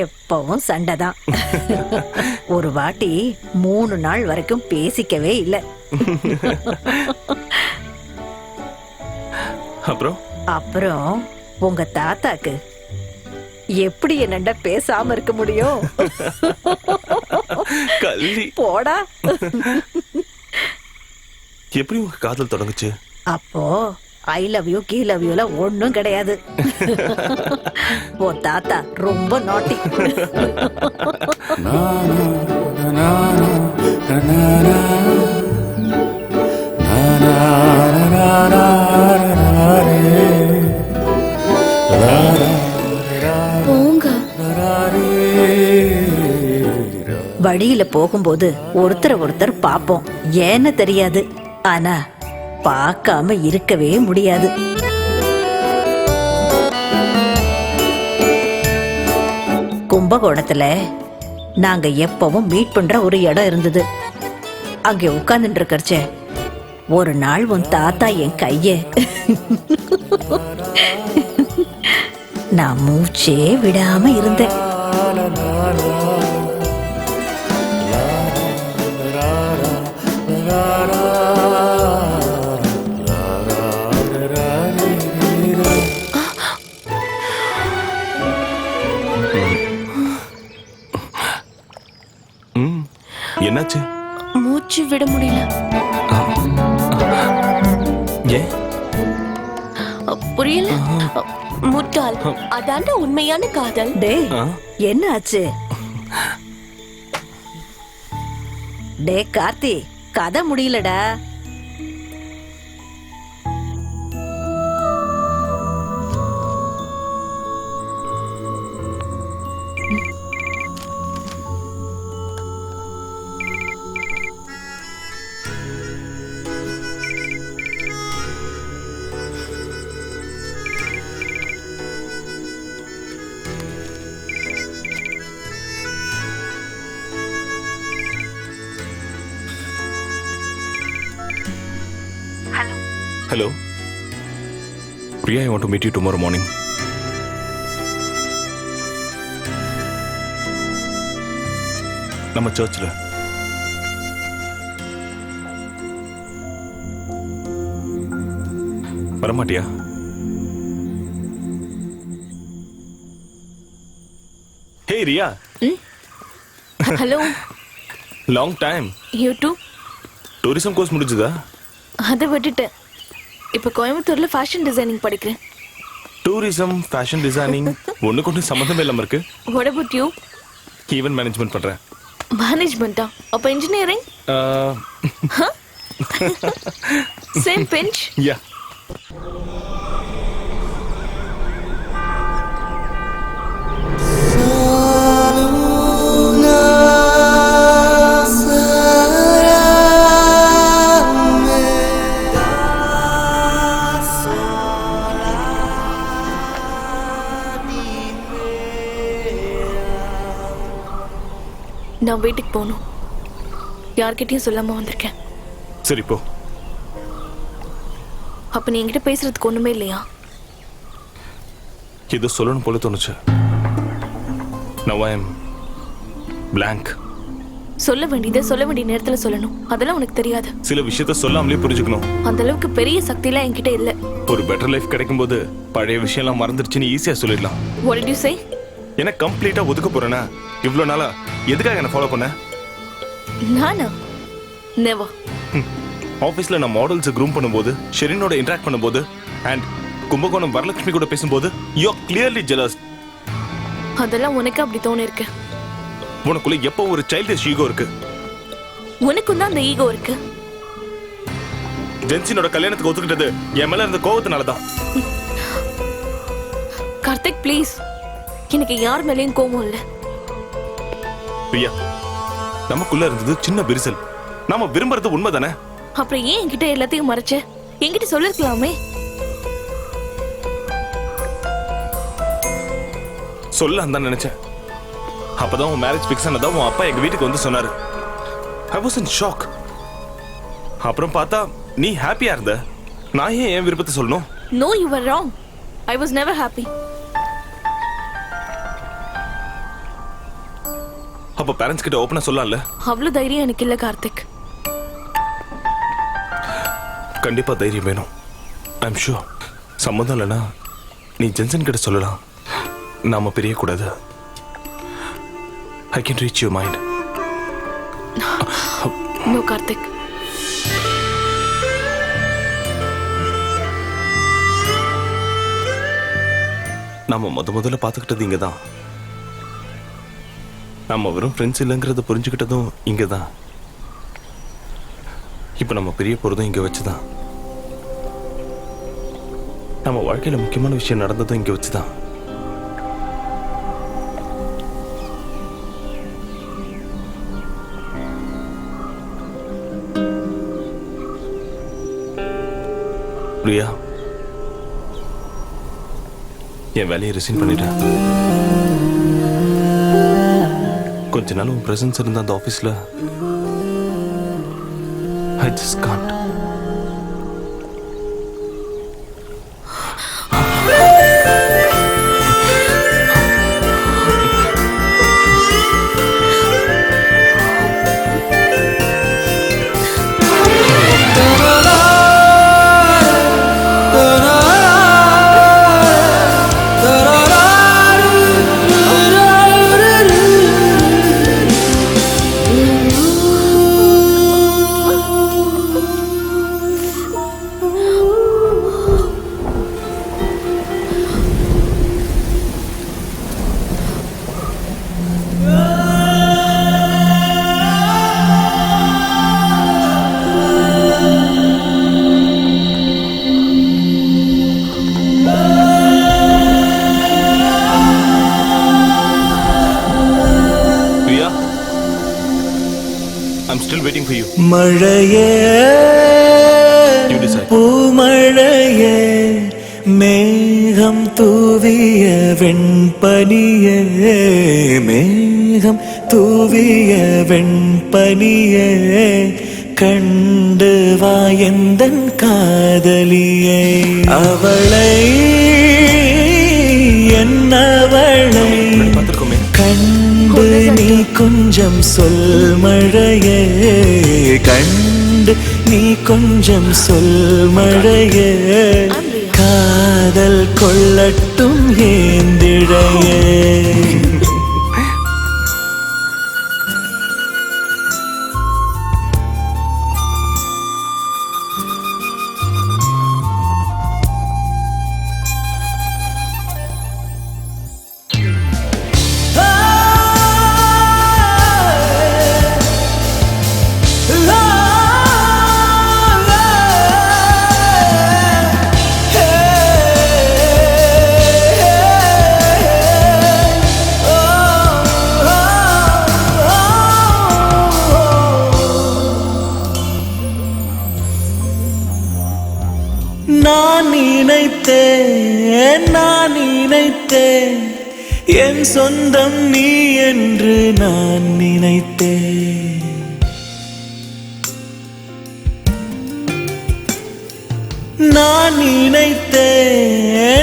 எப்பவும் சண்டைதான். ஒரு வாட்டி 3 நாள் வரைக்கும் பேசிக்கவே இல்ல. அப்புறம் உங்க தாத்தாக்கு எப்படி என்னண்டா பேசாம இருக்க முடியும்? போடா. எப்படி உங்க காதல் தொடங்குச்சு? அப்போ ஐ லவ் யூ கீ லவ் யூல ஒண்ணும் கிடையாது. உன் தாத்தா ரொம்ப நாட்டி. வழியில போகும்போது ஒருத்தர் பாப்போம், ஏன்னு தெரியாது. ஆனா பார்க்காம இருக்கவே முடியாது. கும்பகோணத்துல நாங்க எப்பவும் மீட் பண்ற ஒரு இடம் இருந்தது. அங்க உட்கார்ந்துட்டு இருக்கறச்ச ஒரு நாள் உன் தாத்தா என் கைய நான் மூச்சே விடாம இருந்தேன். என்னாச்சு? மூச்சு விட முடியல. புரியல முட்டாள் அதாண்ட உண்மையான காதல். டேய் என்ன ஆச்சு? டே கார்த்தி, கதை முடியலடா. Hello. Priya, I want to meet you tomorrow morning. நம்ம சர்ச்சில். வரமாட்டியா? Hey Riya. Hello. Long time. You too. Tourism course முடிஞ்சதா? அதை விட்டுட்டேன். இப்ப கோயம்புத்தூர்ல ஃபேஷன் டிசைனிங் படிக்கிறேன். டூரிசம், ஃபேஷன் டிசைனிங் ஒண்ணுக்கு ஒண்ணு சம்மந்தமே இல்லாம இருக்கு. What about you? Event management பண்றேன். மேனேஜ்மெண்டா? அப்ப இன்ஜினியரிங்? Same bench? யா. நான் வீட்டுக்கு போகணும். யார்கிட்டயும் சொல்லாம வந்திருக்கேன். சரி போ. அப்ப நீ என்கிட்ட பேசுறதுக்கு ஒண்ணுமே இல்லையா? இது சொல்லணும் போல தோணுச்சு. Now I am blank. சொல்ல வேண்டியதை சொல்ல வேண்டிய நேரத்துல சொல்லணும். அதெல்லாம் உனக்கு தெரியாது. சில விஷயத்த சொல்லாமலே புரிஞ்சுக்கணும். அந்த அளவுக்கு பெரிய சக்திலாம் என்கிட்ட இல்ல. ஒரு பெட்டர் லைஃப் கிடைக்கும் போது பழைய விஷயம் எல்லாம் மறந்துடுச்சுன்னு ஈஸியா சொல்லிடலாம். What did you say? என்ன கம்ப்ளீட்டா ஒதுக்க போறேனா? இவ்வளவு நாளா எதுக்காக என்ன ஃபாலோ பண்ண? நானா? Never. ஆபீஸ்ல நான் மாடல்ஸ் க்ரூம் பண்ணும்போது, ஷெரினோட இன்டராக்ட் பண்ணும்போது, அண்ட் கும்பகோணம் வரலட்சுமி கூட பேசும்போது, you are clearly jealous. அதெல்லாம் உனக்கு அப்படி தோணி இருக்கு. உனக்குள்ள எப்போ ஒரு சைல்டிஷ் ஈகோ இருக்கு. உனக்கும் தான் அந்த ஈகோ இருக்கு. ஜென்சினோட கல்யாணத்துக்கு ஒத்துக்கிட்டது என் மேல இருந்த கோவத்தினால தான். கார்த்திக் ப்ளீஸ், எனக்கு யார் மேலேயும் கோவம் இல்ல. பிரியா, நமக்குள்ள இருந்தது சின்ன விரிசல். நாம விரும்புறது உண்மைதானே? அப்புறம் ஏன் என்கிட்ட எல்லாத்தையும் மறைச்ச? என்கிட்ட சொல்லிருக்கலாமே. சொல்லலாம் தான் நினைச்சேன். அப்பதான் உன் மேரேஜ் பிக்ஸ் ஆனதா உன் அப்பா எங்க வீட்டுக்கு வந்து சொன்னாரு. I was in shock. அப்புறம் பார்த்தா நீ ஹாப்பியா இருந்த. நான் ஏன் என் விருப்பத்தை சொல்லணும்? No, you were wrong. I was never happy. அப்ப பேரண்ட்ஸ் கிட்ட ஓபனா சொல்லலாம்ல? அவ்வளவு தைரியம் எனக்கு இல்ல கார்த்திக். கண்டிப்பா தைரியம் வேணும். I'm sure. சம்மந்தம் இல்லைன்னா நீ ஜென்சன் கிட்ட சொல்லலாம். நாம பிரியக்கூடாது. I can reach your mind. No, Karthik. நாம முதல்ல பார்த்துக்கிட்டது இங்கதான். நம்ம வெறும் ஃப்ரெண்ட்ஸ் இல்லைங்கிறத புரிஞ்சுக்கிட்டதும் இங்கதான். இப்ப நம்ம பிரிய போறதும் இங்க வச்சுதான். நம்ம வாழ்க்கையில முக்கியமான விஷயம் நடந்ததும் இங்க வச்சுதான். பிரியா, என் வேலையை ரிசைன் பண்ணிட்டேன். கொஞ்ச நாள் உன் பிரசன்ஸ் இருந்த அந்த ஆபீஸ்ல I just can't. மழையே பூமழையே மேகம் தூவிய வெண்பனியே மேகம் தூவிய வெண்பனியே கண்டு வாயந்தன் காதலியே அவளை என்னவளை கண்டு நீ கொஞ்சம் சொல் மழையே கண்டு நீ கொஞ்சம் சொல் மழையே காதல் கொள்ளட்டும் ஏந்திழையே நான் நினைத்தேன் என் சொந்தம் நீ என்று நான் நினைத்தேன்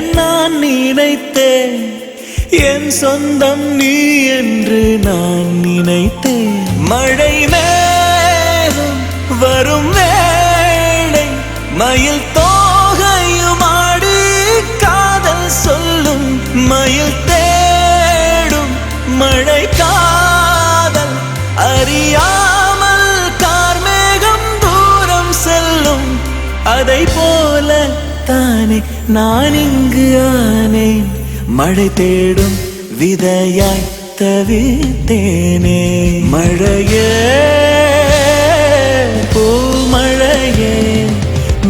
நான் நினைத்தேன் என் சொந்தம் நீ என்று நான் நினைத்தேன் மழை மேலும் வரும் வேளை மயில் தோகையுமாடி காதல் சொல்லும் மயில் தேடும் மழை காதல் அறியாமல் கார்மேகம் தூரம் செல்லும் அதை போல தானே நான் இங்கு ஆனேன் மழை தேடும் விதையாய் தவித்தேனே மழையே பூமழையே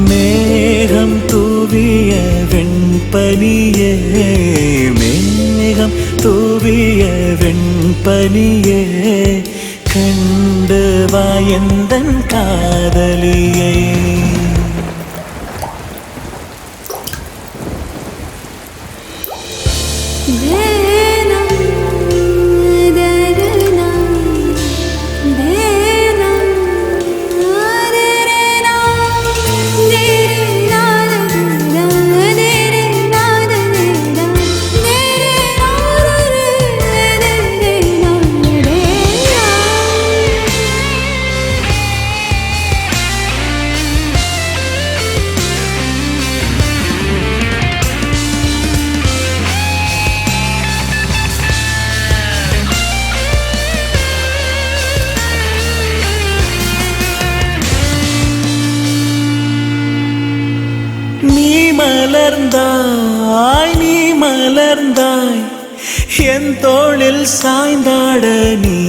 மேகம் தூவிய வெண்பனியே மேகம் தூவிய வெண்பனியே கண்டு வாயந்தன் காதலியை நீ மலர்ந்தாய் என் தோளில் சாய்ந்தாட நீ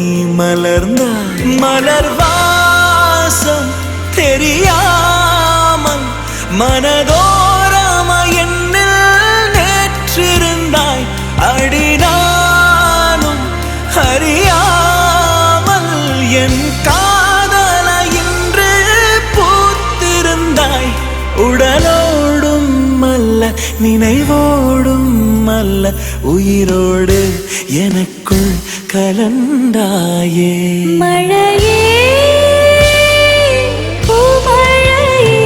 மலர்ந்தாய் மலர் வாசம் தெரியாமல் மனதோரம என்னில் நேற்றிருந்தாய் அடினானும் அறியாமல் என் காதல இன்று பூத்திருந்தாய் உடலோடும் அல்ல நினைவோடும் அல்ல உயிரோடு எனக்குள் கலந்தாயே மழையே பூமழையே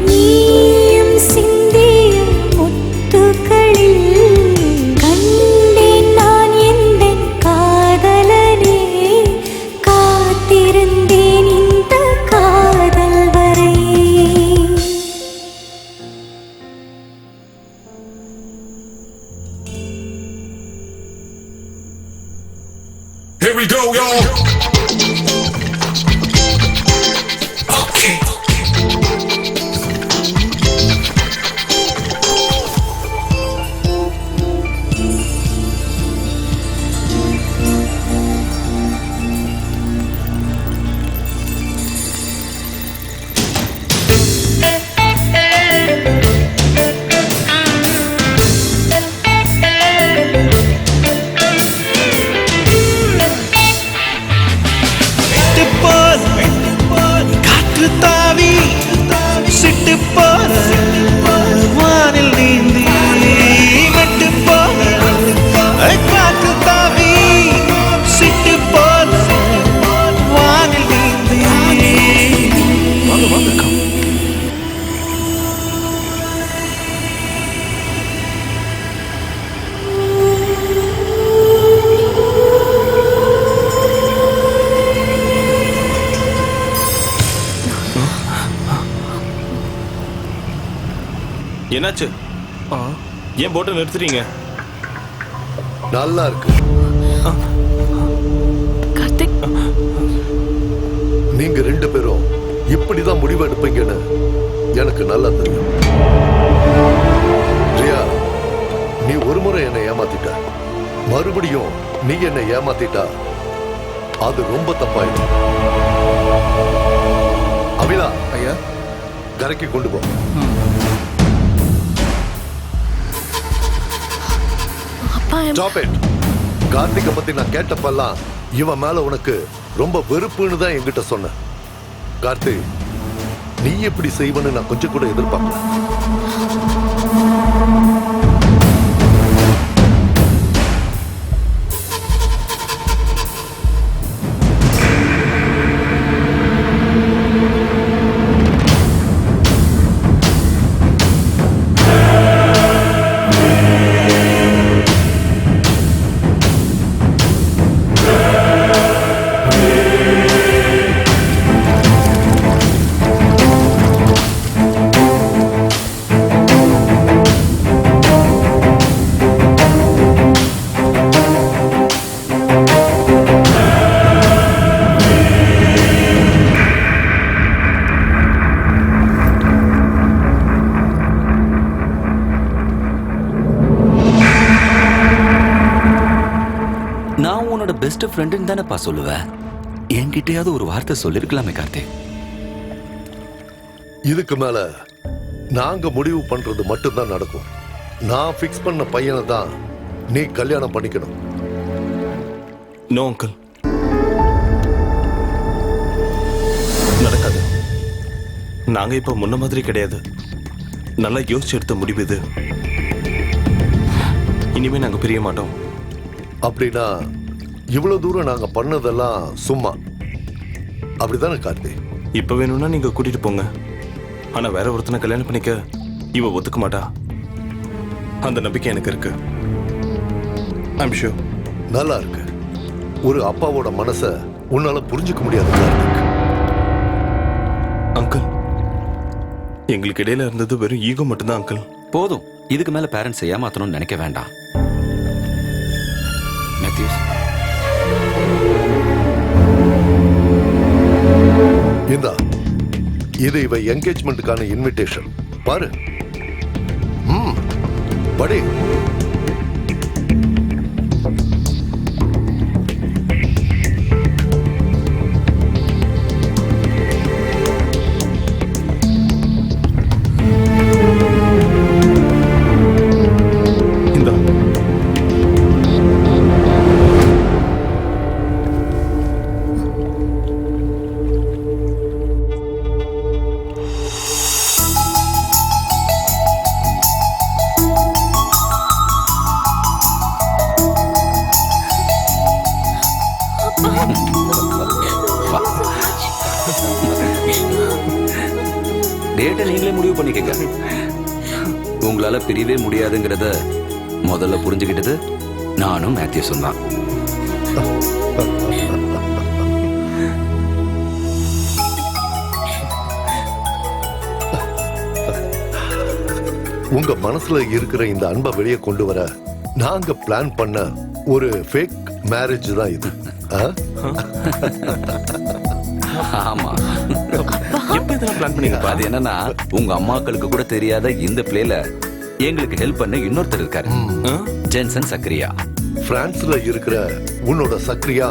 நீயும் சிந்திய முத்துக்களில் கண்டேன் நான் எந்தன் காதலனே காத்திருந்தேன் இந்த காதல் வரை Here we go, y'all. Okay. என்னாச்சு? ஏன் போட்டை நிறுத்துறீங்க? நல்லா இருக்கு. கார்த்திக், நீங்க 2 பேரும் இப்படிதான் முடிவு எடுப்பீங்கன்னு எனக்கு நல்லா தெரியும். ரியா, நீ ஒரு முறை என்னை ஏமாத்திட்ட, மறுபடியும் நீ என்னை ஏமாத்திட்டா அது ரொம்ப தப்பாயிடும். அபிலா, ஐயா, கரைக்கு கொண்டு போ. Stop it. கார்த்திகை பத்தி நான் கேட்டப்பெல்லாம் இவன் மேல உனக்கு ரொம்ப வெறுப்புன்னு தான் என்கிட்ட சொன்ன. கார்த்திக், நீ எப்படி செய்வன்னு நான் கொஞ்சம் கூட எதிர்பார்க்கல. நான் உன்னோட பெஸ்ட் ஃப்ரெண்டுன்னு தானேப்பா சொல்லுவேன். என்கிட்டயாவது ஒரு வார்த்தை சொல்லிருக்கலாமே கார்த்திக். இதுக்கு மேல நாங்க முடிவு பண்றது மட்டும்தான் நடக்கும். நான் ஃபிக்ஸ் பண்ண பையனை தான் நீ கல்யாணம் பண்ணிக்கணும். நோ அங்கிள், நடக்காது. நாங்க இப்ப முன்ன மாதிரி கிடையாது. நல்லா யோசிச்சு எடுத்த முடிவு இது. இனிமே நாங்க பிரிய மாட்டோம். அப்படின்னா இவ்வளவு தூரம் நாங்க பண்ணதெல்லாம் சும்மா, அப்படிதானே கார்த்தி? இப்ப வேணும்னா நீங்க கூட்டிட்டு போங்க. ஆனா வேற ஒருத்தனை கல்யாணம் பண்ணிக்க இவ ஒத்துக்க மாட்டா. அந்த நம்பிக்கை எனக்கு இருக்கு. I'm sure. நல்லா இருக்கு. ஒரு அப்பாவோட மனச உன்னால புரிஞ்சுக்க முடியாது கார்த்திக். அங்கிள், எங்களுக்கு இடையில இருந்தது வெறும் ஈகோ மட்டும்தான் அங்கிள். போதும், இதுக்கு மேல பேரண்ட்ஸ் ஏமாத்தணும்னு நினைக்க வேண்டாம். மேத்யூஸ், இந்தா, இது இவ என்கேஜ்மெண்ட்டுக்கான இன்விடேஷன். பாரு. படி. இந்தா. டேட்டை நீங்களே முடிவு பண்ணிக்கங்க. உங்களால பிரியவே முடியாதுங்கிறத முதல்ல புரிஞ்சுக்கிட்டது நானும் மேத்யூஸும் தான். உங்க மனசுல இருக்கிற இந்த அன்பை வெளியே கொண்டு வர நாங்க பிளான் பண்ண ஒரு ஃபேக் மேரேஜ் தான் இது. ஆமா. எப்ப இதெல்லாம் பிளான் பண்ணீங்க? அது என்னன்னா, உங்க அம்மாக்களுக்கு கூட தெரியாத இந்த பிளேல எங்களுக்கு ஹெல்ப் பண்ண இன்னொருத்தர் இருக்காரு. ஜென்சன் சக்ரியா. பிரான்ஸ்ல இருக்கிற உன்னோட சக்ரியா.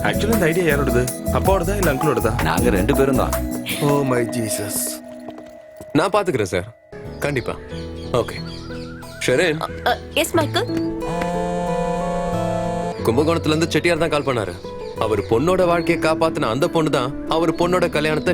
ஆக்சுவலி இந்த ஐடியா யாரோடது? அப்பாவோடதா இல்ல அங்கிளோடதா? நாங்க 2 பேரும் தான். Oh my Jesus. நான் பாத்துக்கிறேன் சார். கண்டிப்பா. ஓகே. Sherin, yes Michael. கும்பகோணத்துல இருந்து செட்டியார் தான் கால் பண்ணாரு. அவர் பொண்ணோட வாழ்க்கையை காப்பாத்தின அந்த பொண்ணு தான் அவர் பொண்ணோட கல்யாணத்தை